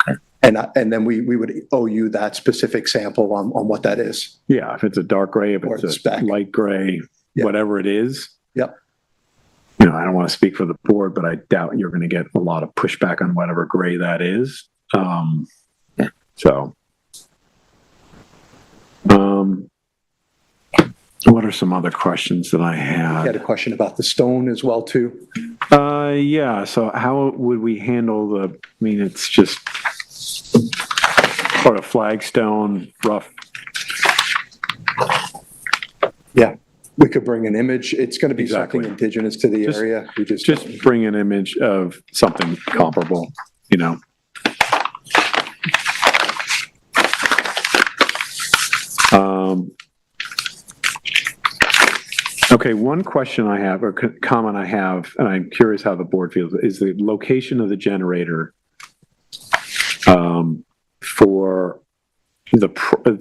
Okay. And then we would owe you that specific sample on what that is. Yeah, if it's a dark gray, if Or it's a spec. light gray, Yeah. whatever it is. Yep. I don't want to speak for the board, but I doubt you're going to get a lot of pushback on whatever gray that is. So, what are some other questions that I I had had? a question about the stone as well too. Yeah, so how would we handle it's just sort of flagstone, rough. Yeah, we could bring an image. It's going to be Exactly. something indigenous to the Just- area. We just Bring an image of something comparable, Okay, one question I have, or comment I have, and I'm curious how the board feels, is the location of the generator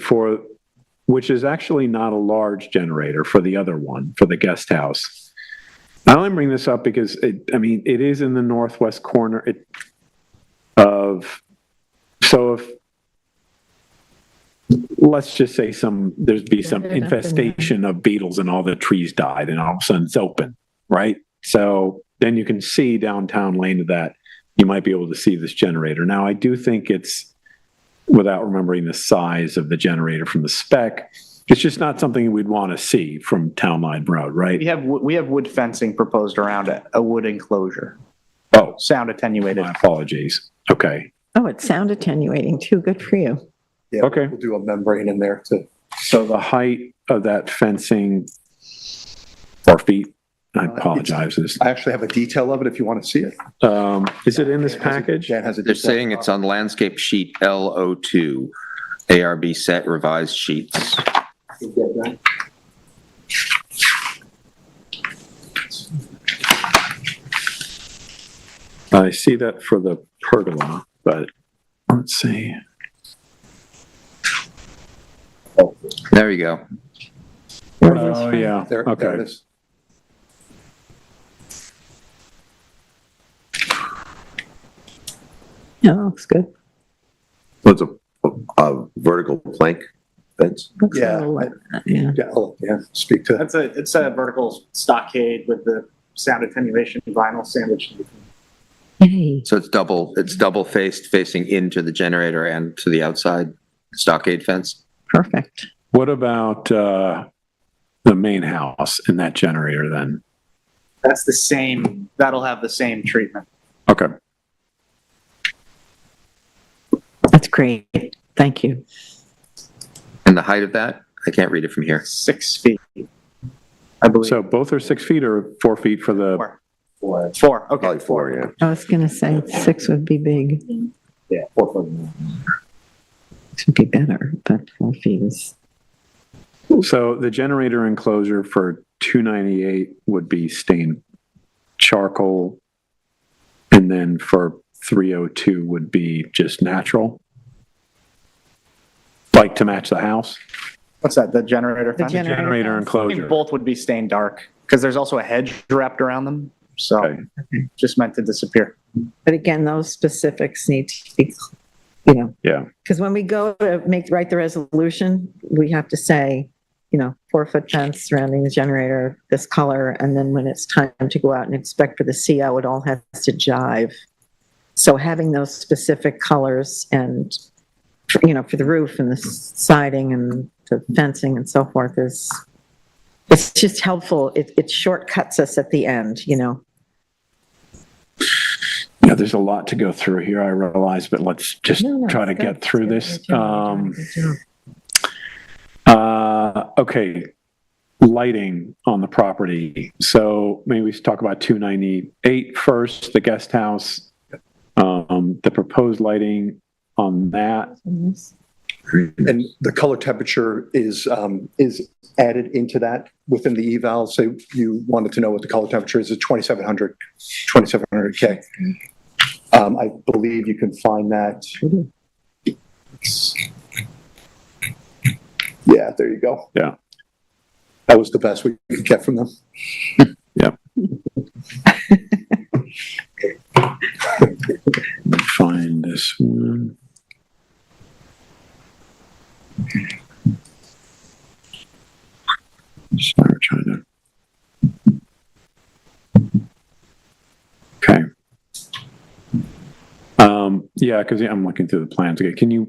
for which is actually not a large generator for the other one, for the guest house. I only bring this up because it is in the northwest corner so if, let's just say there'd be some infestation of beetles and all the trees died and all of a sudden it's open, right? So then you can see downtown lane of that, you might be able to see this generator. Now, I do think it's, without remembering the size of the generator from the spec, it's just not something we'd want to see from Town Line Road, right? We have wood fencing proposed around it, a wood enclosure, Oh, sound attenuated. my apologies. Okay. Oh, it's sound attenuating too. Good for you. yeah, Okay. we'll do a membrane in there to. So the height of that fencing, 4 feet, I apologize. I actually have a detail of it if you want to see it. Is it in this package? Jan has a they're detail. saying it's on landscape sheet LO2, ARB set revised sheets. I see that for the pergola, but let's see. There you go. Oh, yeah, There it okay. is. Yeah, looks good. What's a vertical plank fence? Looks a Yeah, little, yeah. Yeah, speak to. It's a vertical stockade with the sound attenuation vinyl sandwich. Yay. So it's double facing into the generator and to the outside stockade fence. Perfect. What about the main house and that generator then? That's the same, that'll have the same treatment. Okay. That's great. Thank you. And the height of that, I can't read it from here. 6 feet, I believe. So both are 6 feet or 4 feet for the, Four, okay. Probably 4, yeah. I was going to say 6 would be big. Yeah, 4 foot. 6 would be better, but 4 feet is, so the generator enclosure for 298 would be stained charcoal. And then for 302 would be just natural. Like to match the house? What's that, the generator? The fence? Generator I enclosure. think both would be stained dark, because there's also a hedge wrapped around them, so Okay. just meant to disappear. but again, those specifics need to be, Yeah. because when we go to write the resolution, we have to say, 4-foot fence surrounding the generator, this color, and then when it's time to go out and inspect for the CO, it all has to jive. So having those specific colors and, for the roof and the siding and the fencing and so forth it's just helpful. It shortcuts us at the end, Yeah, there's a lot to go through here, I realize, but let's just try to get through this. Okay, lighting on the property. So maybe we should talk about 298 first, the guest house, the proposed lighting on that. And the color temperature is added into that within the eval. So you wanted to know what the color temperature is at 2700 K. I believe you can find that. Yeah, there you go. Yeah. That was the best we could get from them. Yep. Find this one. Sorry, we're trying to. Okay. Yeah, because I'm looking through the plans again. Can you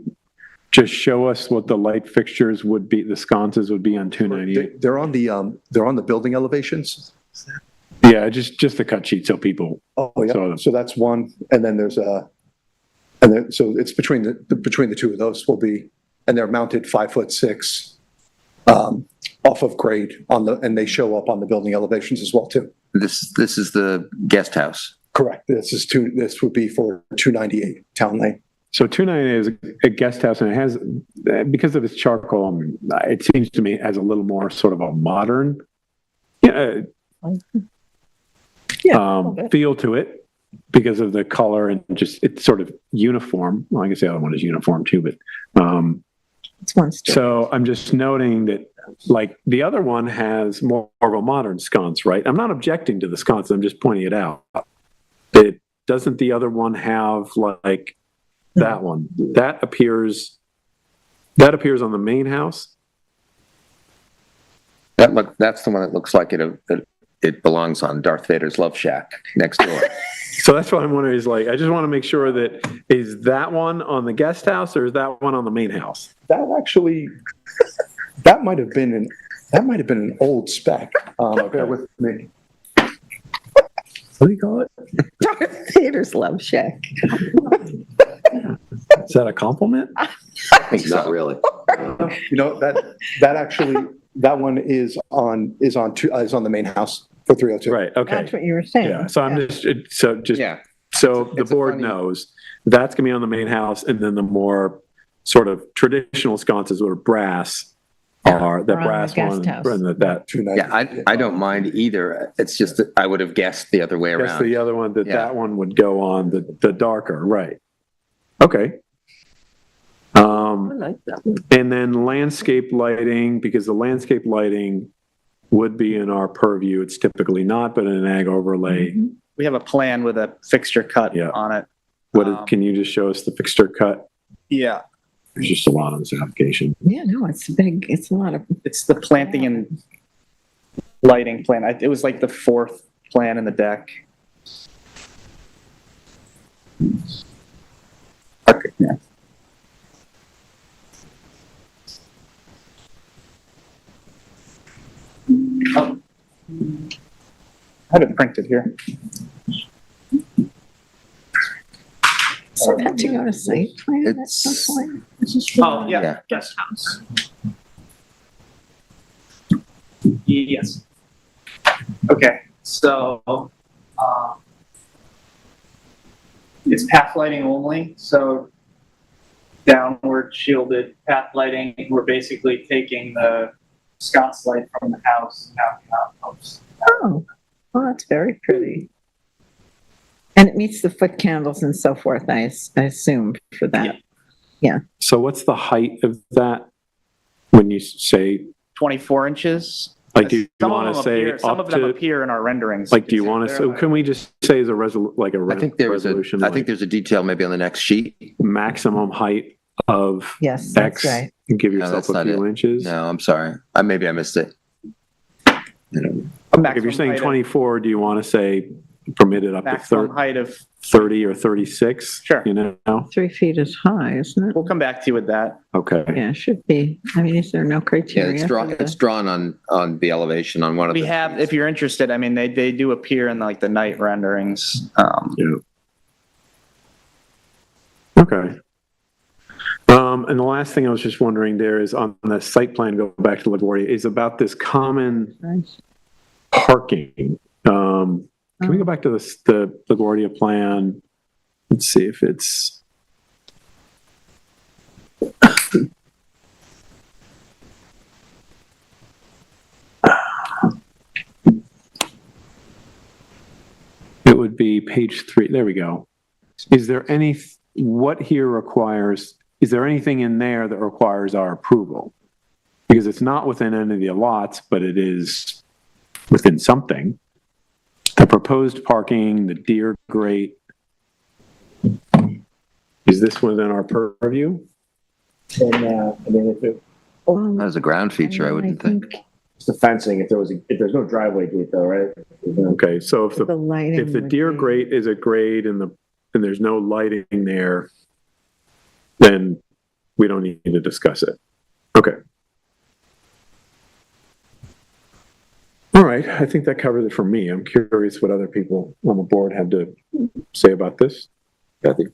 just show us what the light fixtures would be, the sconces would be on 298? They're on the building elevations. Yeah, just the cut sheet so people. Oh, yeah. So that's one, and then there's so it's between the two of those will be, and they're mounted 5'6", off of grade and they show up on the building elevations as well too. This is the guest house. Correct. This would be for 298 Town Lane. So 298 is a guest house, and it has, because of its charcoal, it seems to me it has a little more sort of a modern feel to it because of the color and just it's sort of uniform. Well, I guess the other one is uniform too, but it's one story. So I'm just noting that like the other one has more of a modern sconce, right? I'm not objecting to the sconce. I'm just pointing it out. Doesn't the other one have like that one? That appears on the main house. That's the one that looks like it belongs on Darth Vader's Love Shack next door. So that's what I'm wondering is like, I just want to make sure that is that one on the guest house or is that one on the main house? That might have been an old spec. Bear with me. What do you call it? Darth Vader's Love Shack. Is that a compliment? Not really. That one is on the main house for 302. Right. Okay. That's what you were saying. Yeah. So I'm so the board knows that's gonna be on the main house, and then the more sort of traditional sconces or brass are the brass one. Yeah, I don't mind either. It's just that I would have guessed the other way That's around. the other one that one would go on the darker, right? Okay. I like that one. And then landscape lighting, because the landscape lighting would be in our purview. It's typically not, but in an ag overlay. We have a plan with a fixture cut on it. Can you just show us the fixture cut? Yeah. There's just a lot on this application. Yeah, no, it's big. It's a lot of. It's the planting and lighting plan. It was like the fourth plan in the deck. Okay, yeah. Oh. I have it printed here. So that to go to site plan at some point? Oh, yeah. Guest house. Yes. Okay, so it's path lighting only, so downward shielded path lighting. We're basically taking the sconce light from the house out the outpost. Oh, well, that's very pretty. And it meets the foot candles and so forth, I assume, for that. Yeah. So what's the height of that when you say? 24 inches. Like, do you want to say some up of them to? appear in our renderings. Like, do you want to? So can we just say as a I think there's a detail maybe on the next sheet. Maximum height of Yes, X. that's right. and give No, yourself that's a not few it. inches? No, I'm sorry. Maybe I missed it. If you're saying 24, do you want to say permitted up to Maximum height of, 30 or 36? Sure. You know? 3 feet is high, isn't it? we'll come back to you with that. Okay. Yeah, it should be. I mean, is there no Yeah, criteria? it's drawn on the elevation on one of the. We have, if you're interested, I mean, they do appear in like the night renderings. Yeah. Okay. And the last thing I was just wondering there is on the site plan, go back to LaGuardia, is about this common parking. Can we go back to the LaGuardia plan? Let's see if it's. It would be page 3. There we go. Is there any, what here requires, is there anything in there that requires our approval? Because it's not within any of the lots, but it is within something. The proposed parking, the deer grate. Is this within our purview? And, I mean, if That was a ground feature, I wouldn't think. it's the fencing, if there's no driveway gate though, right? Okay, so if The the, lighting. if the would deer be- grate is a grade and there's no lighting there, then we don't need to discuss it. Okay. All right, I think that covers it for me. I'm curious what other people on the board have to say about this. Kathy?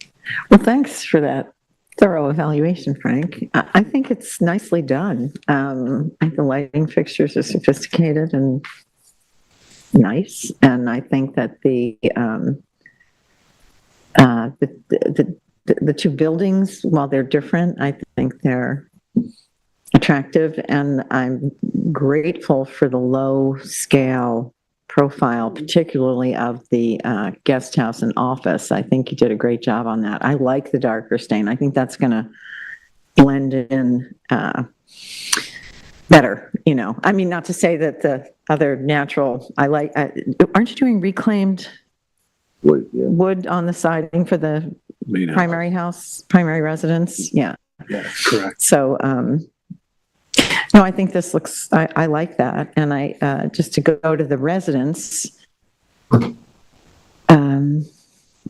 Well, thanks for that thorough evaluation, Frank. I think it's nicely done. I think the lighting fixtures are sophisticated and nice, and I think that the two buildings, while they're different, I think they're attractive, and I'm grateful for the low scale profile, particularly of the guest house and office. I think you did a great job on that. I like the darker stain. I think that's going to blend in better, you know. I mean, not to say that the other natural, aren't you doing reclaimed wood on the siding for the Main house. primary house, primary residence? Yeah. Yeah, correct. So, no, I think this looks, I like that. And I, just to go to the residents,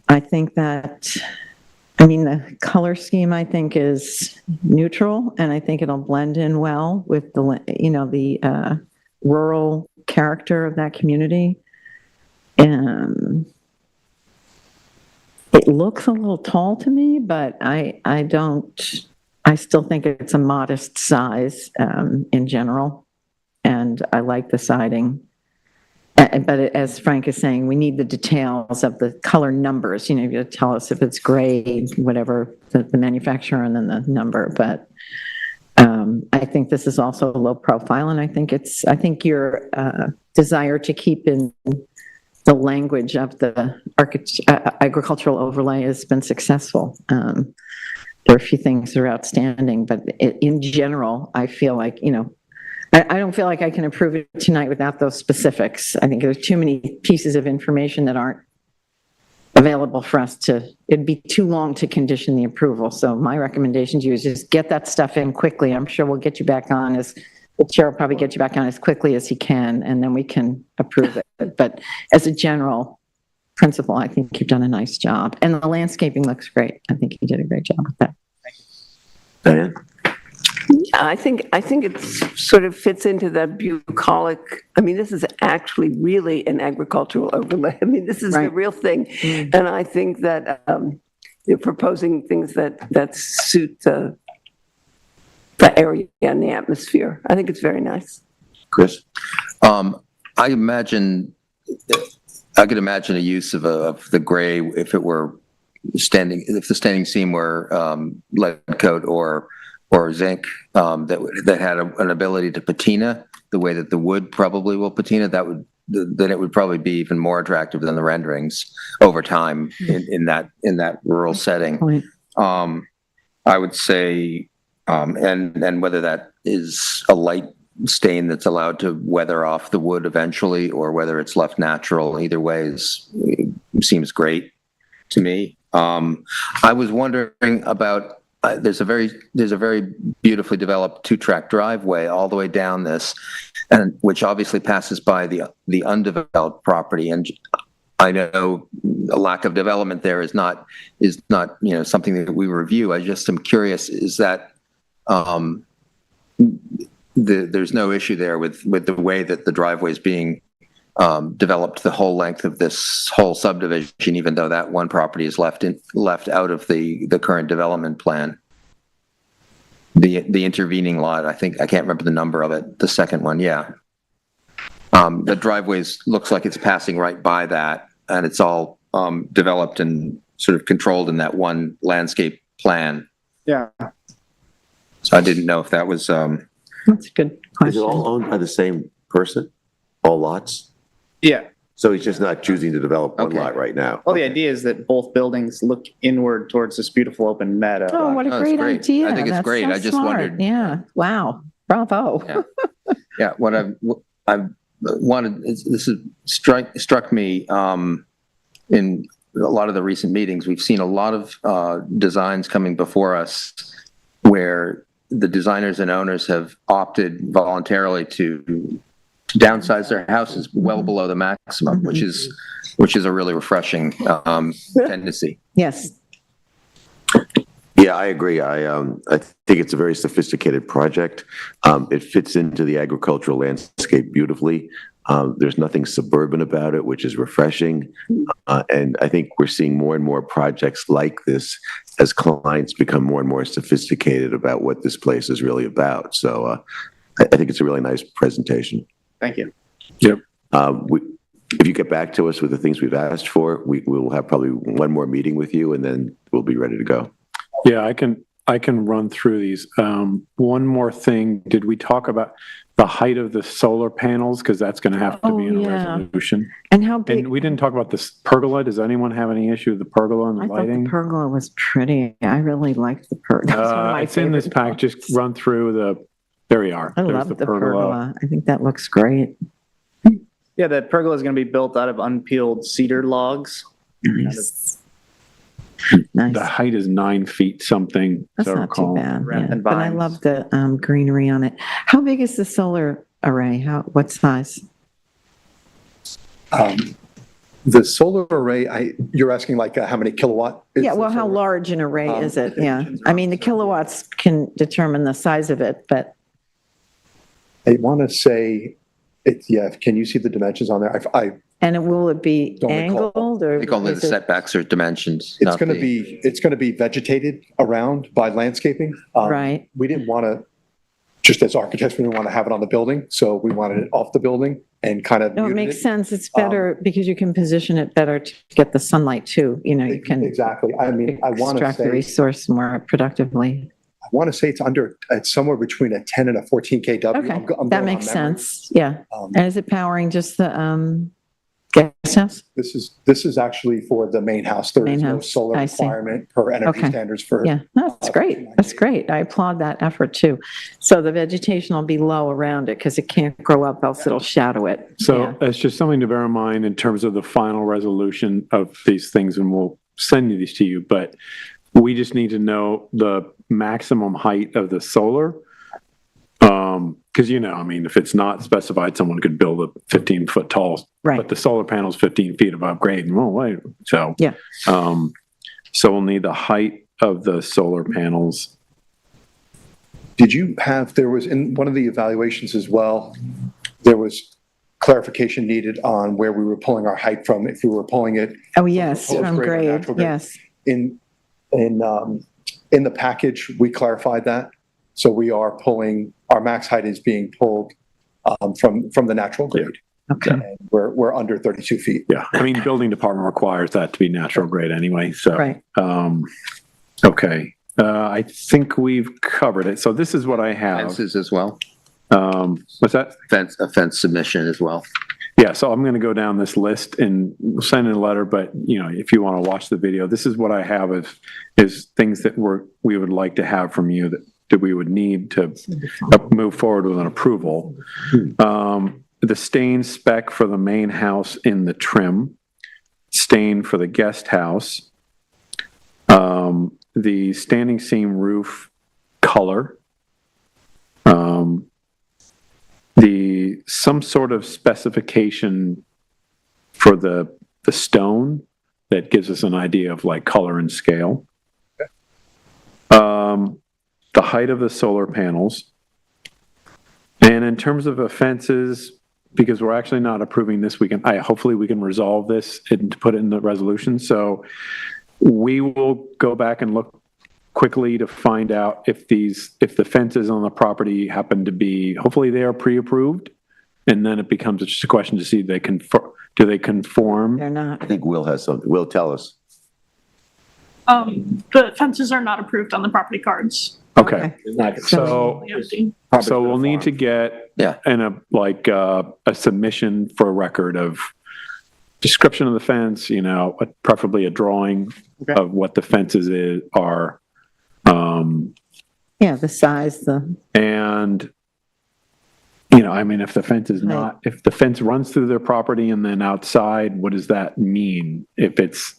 I think that, I mean, the color scheme, I think, is neutral, and I think it'll blend in well with the, you know, the rural character of that community. It looks a little tall to me, but I still think it's a modest size in general, and I like the siding. But as Frank is saying, we need the details of the color numbers. You know, you tell us if it's gray, whatever, the manufacturer, and then the number. But I think this is also low profile, and I think your desire to keep in the language of the agricultural overlay has been successful. There are a few things that are outstanding, but in general, I feel like, you know, I don't feel like I can approve it tonight without those specifics. I think there's too many pieces of information that aren't available for us it'd be too long to condition the approval. So my recommendation to you is just get that stuff in quickly. I'm sure we'll get you back on the chair will probably get you back on as quickly as he can, and then we can approve it. But as a general principle, I think you've done a nice job. And the landscaping looks great. I think you did a great job with that. Diane? Yeah, I think it sort of fits into that bucolic, I mean, this is actually really an agricultural overlay. I mean, this is the Right. real thing. And I think that you're proposing things that suit the area and the atmosphere. I think it's very nice. Chris? I could imagine a use of the gray if it were if the standing seam were lead coat or zinc that had an ability to patina the way that the wood probably will patina. Then it would probably be even more attractive than the renderings over time in that rural setting. Point. I would say, and whether that is a light stain that's allowed to weather off the wood eventually, or whether it's left natural, either way seems great to me. I was wondering about there's a very beautifully developed two-track driveway all the way down this, and which obviously passes by the undeveloped property. And I know a lack of development there is not something that we review. I just am curious, is that there's no issue there with the way that the driveway is being developed the whole length of this whole subdivision, even though that one property is left out of the current development plan. The intervening lot, I think, I can't remember the number of it, the second one, yeah. The driveways looks like it's passing right by that, and it's all developed and sort of controlled in that one landscape plan. Yeah. So I didn't know if that was, That's a good Is question. it all owned by the same person? All lots? Yeah. So he's just not choosing to develop one Okay. lot right now? Well, the idea is that both buildings look inward towards this beautiful open meadow. Oh, what a Oh, it's great great. idea. I think it's That's great. so I just smart. wondered- Yeah, wow, bravo. Yeah. Yeah, what I've wanted, this is struck me in a lot of the recent meetings. We've seen a lot of designs coming before us where the designers and owners have opted voluntarily to downsize their houses well below the maximum, which is a really refreshing tendency. Yes, Yeah, I agree. I think it's a very sophisticated project. It fits into the agricultural landscape beautifully. There's nothing suburban about it, which is refreshing. And I think we're seeing more and more projects like this as clients become more and more sophisticated about what this place is really about. So I think it's a really nice presentation. Thank you. Yep. If you get back to us with the things we've asked for, we will have probably one more meeting with you, and then we'll be ready to go. Yeah, I can run through these. One more thing, did we talk about the height of the solar panels? Because that's going to have to be in a resolution. and how big? And we didn't talk about this pergola. Does anyone have any issue with the pergola and the I thought the lighting? pergola was pretty. I really liked the pergola. That was one of my It's in this favorite pack. Just run through there we are. I There's love the pergola. I think that looks great. Yeah, the pergola is going to be built out of unpeeled cedar logs. Nice. The Nice. height is 9 feet something. That's as I not too recall. bad. Wreath Yeah. and But I vines. love the greenery on it. How big is the solar array? What size? The solar array, you're asking like how many kilowatt? is Yeah, the well, how solar- large an array is it? Yeah. I mean, the kilowatts can determine the size of it, but I want to say, can you see the dimensions on there? will it be Don't recall. angled or? I think only the is it- setbacks are dimensions. It's not going to the- it's going to be vegetated around by landscaping. Right. We didn't want to, just as architects, we didn't want to have it on the building, so we wanted it off the building and kind of. No, it muted makes sense. It's better because you can position it better to get the sunlight too. You know, you can Exactly. I mean, I want to extract the say, resource more productively. it's somewhere between a 10 and a 14 kW. Okay, I'm going that on makes memory. sense. Yeah. Um, And is it powering just the guest house? This is actually for the main house. There Main is no house. solar I see. requirement per energy Okay. standards for. Yeah, that's great. That's great. I applaud that effort too. So the vegetation will be low around it because it can't grow up, else it'll shadow it. So Yeah. it's just something to bear in mind in terms of the final resolution of these things, and we'll send these to you. But we just need to know the maximum height of the solar. Because, I mean, if it's not specified, someone could build a 15-foot tall, Right. but the solar panel's 15 feet above grade. And well, wait, so. Yeah. So we'll need the height of the solar panels. There was in one of the evaluations as well, there was clarification needed on where we were pulling our height from, if we were pulling it Oh, yes, proposed from grade or grade, natural grade. yes. in the package, we clarified that. So we are pulling, our max height is being pulled from the natural grade. Okay. And we're under 32 feet. Yeah. I mean, building department requires that to be natural grade anyway. So. Right. Okay. I think we've covered it. So this is what I have. Fences as well. What's that? A fence submission as well. Yeah, so I'm going to go down this list and send in a letter, but if you want to watch the video, this is what I have is things that we would like to have from you that we would need to move forward with an approval. The stain spec for the main house in the trim, stain for the guest house, The standing seam roof color, some sort of specification for the stone that gives us an idea of like color and scale. The height of the solar panels. And in terms of offenses, because we're actually not approving this, hopefully we can resolve this and put it in the resolution. So we will go back and look quickly to find out if the fences on the property happen to be, hopefully they are pre-approved. And then it becomes just a question to see do they conform? They're not. I think Will has something. Will, tell us. The fences are not approved on the property cards. Okay. So So we'll need to get a submission for a record of description of the fence, preferably a drawing of what the fences are. Yeah, the size, And, if the fence is not, if the fence runs through their property and then outside, what does that mean? If it's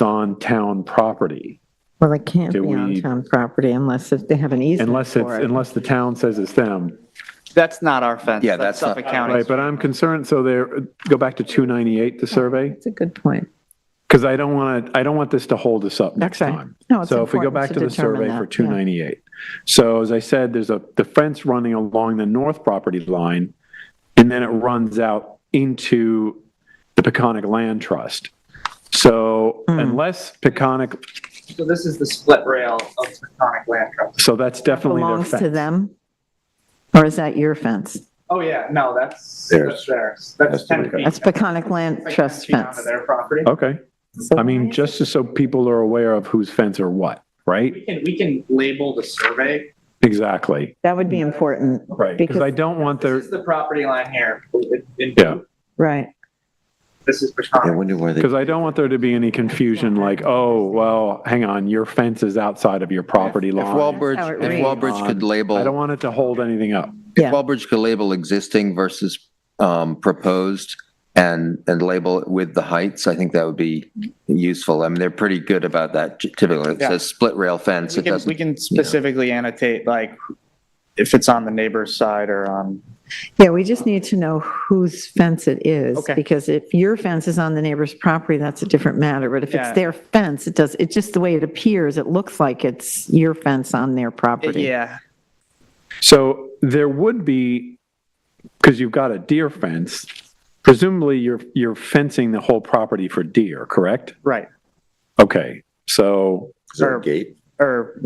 on town property? well, it can't be on town property unless if they have an easement for it. Unless the town says it's them. That's not our fence. Yeah, that's that's not- Suffolk County. Right, but I'm concerned, so go back to 298, the survey, It's a good point. because I don't want this to hold us up next Okay. time. No, it's So if we go important back to to the determine survey that, for yeah. 298. So as I said, there's the fence running along the north property line, and then it runs out into the Peconic Land Trust. So unless Peconic, So this is the split rail of Peconic Land Trust. so that's definitely their Belongs to fence. them? Or is that your fence? Oh, yeah, no, that's Theirs. theirs. That's That's the 10 big feet. That's Peconic Land It's like Trust 10 feet onto fence. their property. Okay, So I mean, just so people are aware of whose fence or what, right? We can label the survey. Exactly, that would be important. right, because I don't want This their, is the property line here. Yeah. Right. This is I Peconic. wonder where they. because I don't want there to be any confusion like, oh, well, hang on, your fence is outside of your property If line. Wallbridge, how it if reads. Wallbridge could I don't label, want it to hold anything up. if Yeah. Wallbridge could label existing versus proposed and label it with the heights, I think that would be useful. I mean, they're pretty good about that. Typically, it Yeah. says split rail fence. It doesn't. We can specifically annotate, like, if it's on the neighbor's side or on. Yeah, we just need to know whose fence it is. Okay. Because if your fence is on the neighbor's property, that's a different matter. But if it's Yeah. their fence, it's just the way it appears. It looks like it's your fence on their property. Yeah, So there would be, because you've got a deer fence, presumably you're fencing the whole property for deer, correct? right. Okay, so, Is there a gate? Or,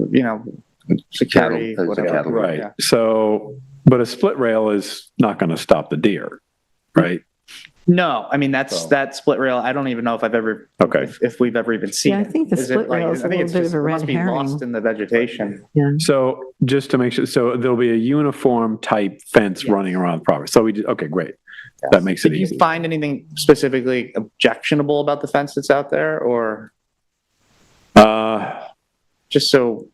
security, Cattle- whatever. cattle, right, Yeah. so, but a split rail is not going to stop the deer, right? No, I mean, that split rail, I don't even know if Okay. if we've ever even seen Yeah, I it. think the Is it split like- rail is I a think little it's bit just- of a it red must be herring. lost in the vegetation. So just to make sure, so there'll be a uniform type fence Yes. running around the property. So okay, great. That makes it Did you easy. find anything specifically objectionable about the fence that's out there, or just so,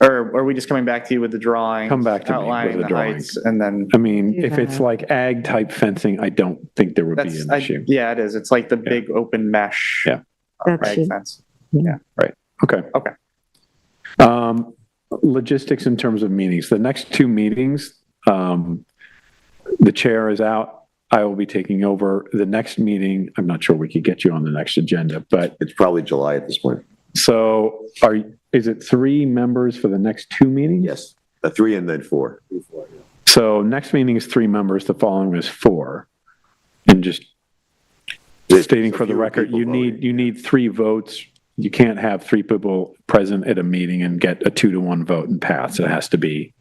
or are we just coming back to you with the drawing? Come back to me with outlining the the drawing. heights, and then I mean, Do if it's that. like ag type fencing, I don't think there would be that's, an issue. yeah, it is. It's like the big open mesh. Yeah. That Rag should- fence. Okay. Okay. Logistics in terms of meetings. The next two meetings, the chair is out. I will be taking over. The next meeting, I'm not sure we could get you on the next agenda, but It's probably July at this point. so is it 3 members for the next 2 meetings? Yes, a 3 and then 4. So next meeting is 3 members, the following is 4. And just stating for the record, you need 3 votes. You can't have 3 people present at a meeting and get a 2-to-1 vote and pass. It has to be,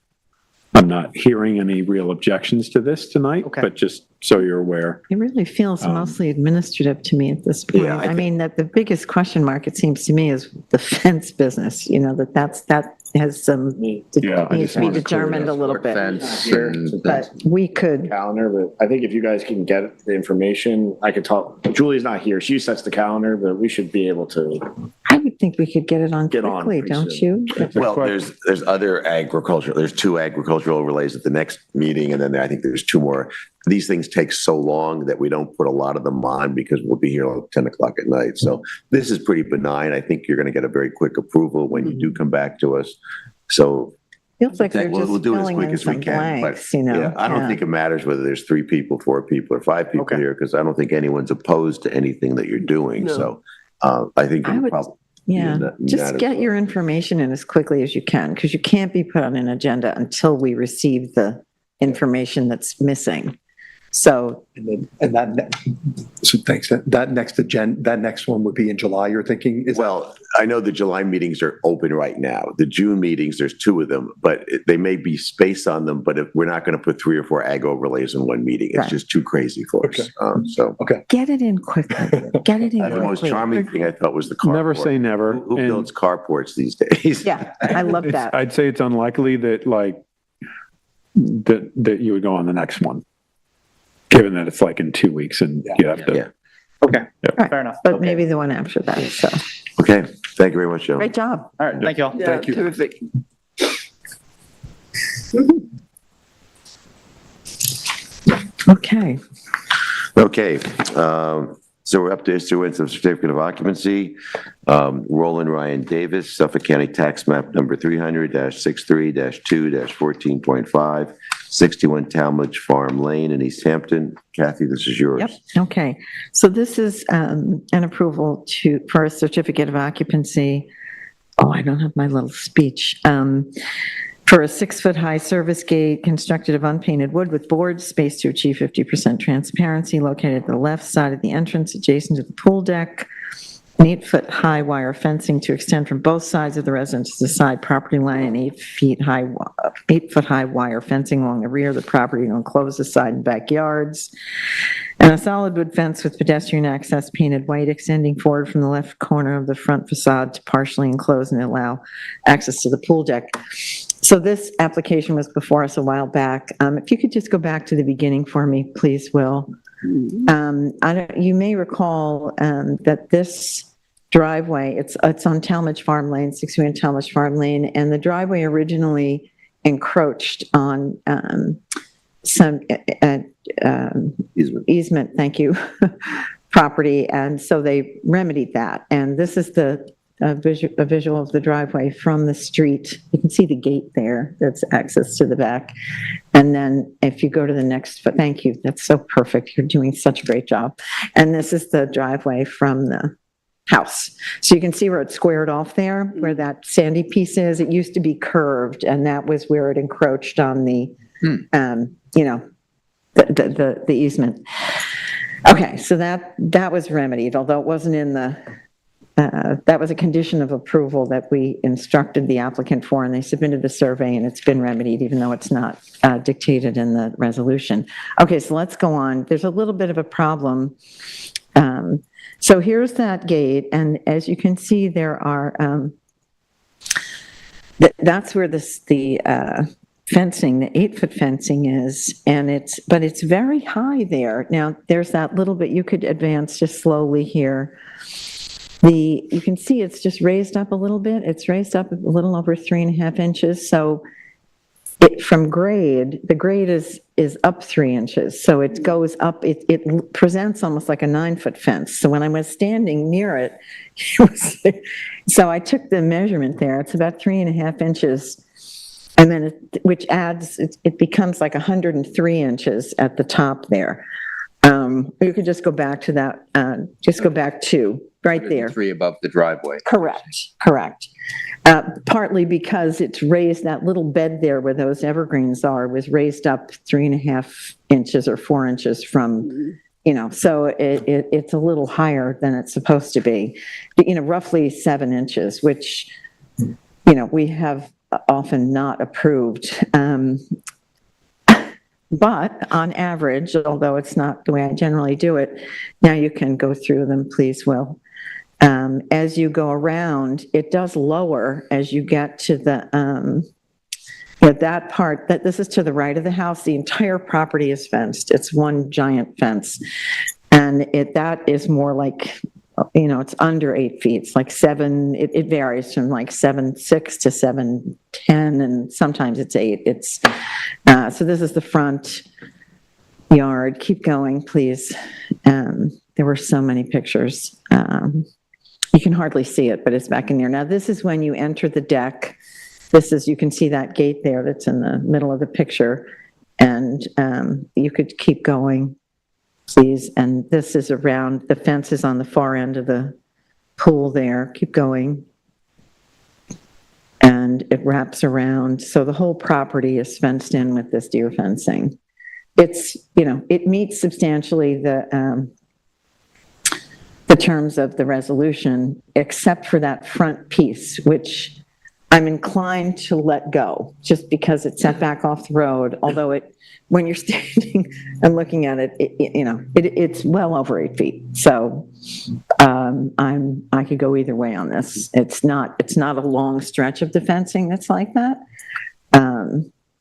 I'm not hearing any real objections to this tonight, Okay. but just so you're aware. It really feels mostly administrative to me at this point. Yeah, I I mean, that the biggest question mark, it seems to me, is the fence business, that has some, Yeah, I needs just to be wanted to clear determined a little bit. Fence Sure. and But we could, Calendar, but I think if you guys can get the information, I could talk, Julie's not here, she sets the calendar, but we should be able to. I would think we could get it on Get on quickly, pretty don't soon. you? Well, there's other there's 2 agricultural overlays at the next meeting, and then I think there's 2 more. These things take so long that we don't put a lot of them on because we'll be here till 10 o'clock at night. So this is pretty benign. I think you're going to get a very quick approval when you do come back to us. So Feels like they're we'll just do it as filling quick in as we some can. blanks, you know? Yeah, I don't think it matters whether there's 3 people, 4 people, or 5 people here, because I don't think anyone's opposed to anything that you're doing. So I think I it'll would- probably. Yeah, just get your information in as quickly as you can, because you can't be put on an agenda until we receive the information that's missing. So, So thanks. That next one would be in July, you're thinking? Well, I know the July meetings are open right now. The June meetings, there's 2 of them, but they may be space on them, but if we're not going to put 3 or 4 ag overlays in one meeting, it's Right. just too crazy for us. So get it in quickly. Get it in the most quickly. charming thing I thought was the carport. Never say never. Who And builds carports these days? Yeah, I love that. I'd say it's unlikely that that you would go on the next one, given that it's like in 2 weeks and you have to. Yeah. Okay, Right. fair enough. But Okay. maybe the one after that, so, Okay, thank you very much, Joe. great job. All right, thank you all. Yeah, terrific. Okay, Okay, so we're up to issuance of certificate of occupancy. Roland Ryan Davis, Suffolk County Tax Map number 300-63-2-14.5, 61 Talmadge Farm Lane in East Hampton. Kathy, this is yours. yep, okay. So this is an approval for a certificate of occupancy. Oh, I don't have my little speech. For a 6-foot-high service gate constructed of unpainted wood with boards spaced to achieve 50% transparency, located at the left side of the entrance adjacent to the pool deck. An 8-foot-high wire fencing to extend from both sides of the residence to the side property line, and 8-foot-high wire fencing along the rear of the property to enclose the side and backyards. And a solid wood fence with pedestrian access painted white extending forward from the left corner of the front facade to partially enclose and allow access to the pool deck. So this application was before us a while back. If you could just go back to the beginning for me, please, Will. You may recall that this driveway, it's on Talmadge Farm Lane, 61 Talmadge Farm Lane, and the driveway originally encroached on some easement, thank you, property, and so they remedied that. And this is a visual of the driveway from the street. You can see the gate there, that's access to the back. And then if you go to the next, thank you, that's so perfect. You're doing such a great job. And this is the driveway from the house. So you can see where it's squared off there, where that sandy piece is. It used to be curved, and that was where it encroached on the, the easement. Okay, so that was remedied, although it wasn't in the, that was a condition of approval that we instructed the applicant for, and they submitted the survey, and it's been remedied, even though it's not dictated in the resolution. Okay, so let's go on. There's a little bit of a problem. So here's that gate, and as you can see, there are, that's where the fencing, the 8-foot fencing is, and but it's very high there. Now, there's that little bit, you could advance just slowly here. You can see it's just raised up a little bit. It's raised up a little over 3.5 inches. So from grade, the grade is up 3 inches. So it goes up, it presents almost like a 9-foot fence. So when I was standing near it, so I took the measurement there. It's about 3.5 inches. And then which adds, it becomes like 103 inches at the top there. You could just go back to that, just go back to right there. 3 above the driveway. Correct. Partly because it's raised, that little bed there where those evergreens are was raised up 3.5 inches or 4 inches from, so it's a little higher than it's supposed to be. Roughly 7 inches, which, we have often not approved. But on average, although it's not the way I generally do it, now you can go through them, please, Will. As you go around, it does lower as you get to the, that part, that this is to the right of the house. The entire property is fenced. It's one giant fence. And that is more like it's under 8 feet. It's like 7, it varies from like 7.6 to 7.10, and sometimes it's 8. So this is the front yard. Keep going, please. There were so many pictures. You can hardly see it, but it's back in there. Now, this is when you enter the deck. You can see that gate there that's in the middle of the picture. And you could keep going, please. And this is around, the fence is on the far end of the pool there. Keep going. And it wraps around. So the whole property is fenced in with this deer fencing. It meets substantially the terms of the resolution, except for that front piece, which I'm inclined to let go, just because it's set back off the road, although when you're standing and looking at it, it's well over 8 feet. So I could go either way on this. It's not a long stretch of the fencing that's like that.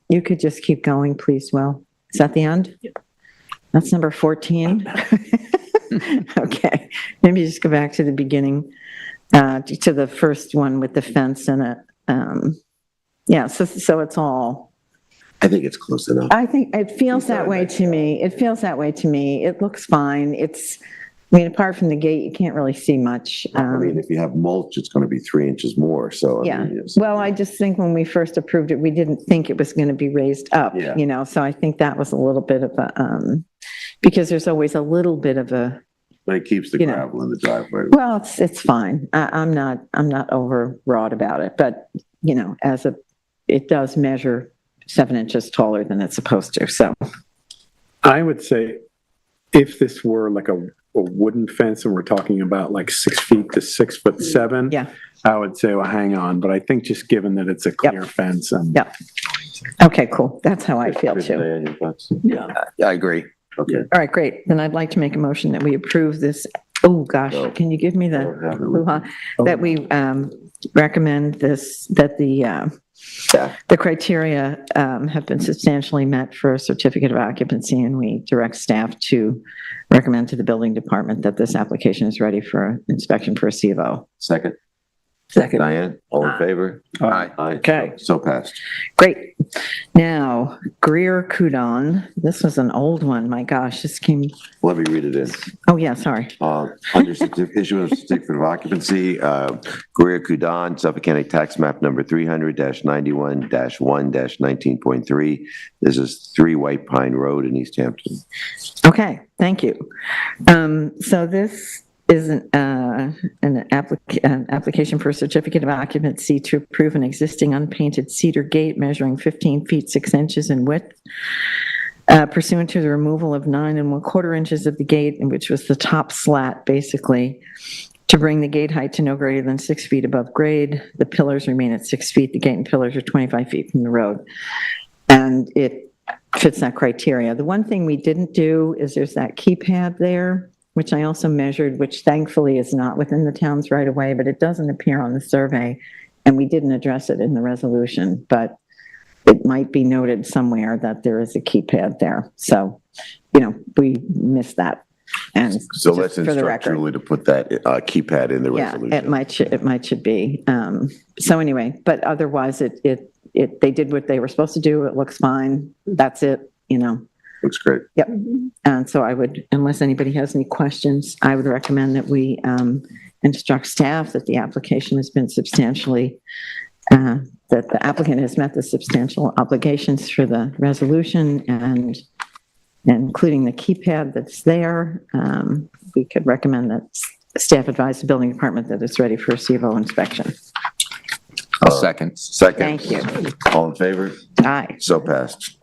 You could just keep going, please, Will. Is that the end? Yep. That's number 14. Okay, maybe just go back to the beginning, to the first one with the fence in it. So it's all. I think it's close enough. I think it feels that way to me. It looks fine. Apart from the gate, you can't really see much. If you have mulch, it's going to be 3 inches more, so. Well, I just think when we first approved it, we didn't think it was going to be raised up, so I think that was a little bit of a, because there's always a little bit of a. But it keeps the gravel in the driveway. Well, it's fine. I'm not overwrought about it, but, it does measure 7 inches taller than it's supposed to, so. I would say if this were like a wooden fence and we're talking about like 6 feet to 6'7", yeah, I would say, well, hang on. But I think just given that it's a clear fence and. Yep. Okay, cool. That's how I feel too. Yeah, I agree. Okay. All right, great. Then I'd like to make a motion that we approve this. Oh, gosh, can you give me that we recommend that the criteria have been substantially met for a certificate of occupancy, and we direct staff to recommend to the building department that this application is ready for inspection for a CVO. Second. Diane, all in favor? Aye. Okay. So passed. Great. Now, Greer Kudon. This was an old one. My gosh, this came. Let me read it in. Oh, yeah, sorry. Under issue of certificate of occupancy, Greer Kudon, Suffolk County Tax Map Number 300-91-1-19.3. This is 3 White Pine Road in East Hampton. Okay, thank you. So this is an application for a certificate of occupancy to approve an existing unpainted cedar gate measuring 15 feet 6 inches in width, pursuant to the removal of 9 1/4 inches of the gate, which was the top slat, basically, to bring the gate height to no greater than 6 feet above grade. The pillars remain at 6 feet. The gate and pillars are 25 feet from the road. And it fits that criteria. The one thing we didn't do is there's that keypad there, which I also measured, which thankfully is not within the town's right of way, but it doesn't appear on the survey. And we didn't address it in the resolution, but it might be noted somewhere that there is a keypad there. So, we missed that. And so let's instruct Julie to put that keypad in the resolution. Yeah, it might should be. So anyway, but otherwise they did what they were supposed to do. It looks fine. That's it, Looks great. Yep. And so I would, unless anybody has any questions, I would recommend that we instruct staff that the application has been substantially, that the applicant has met the substantial obligations for the resolution, and including the keypad that's there. We could recommend that staff advise the building department that it's ready for a CVO inspection. Second. Thank you. All in favor? Aye. So passed.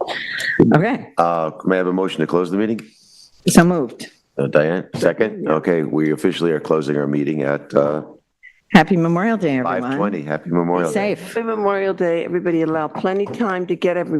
Okay. May I have a motion to close the meeting? So moved. Diane, second? Okay, we officially are closing our meeting at Happy Memorial Day, everyone. 5:20. Happy Memorial Day. Safe. Happy Memorial Day. Everybody allow plenty time to get everybody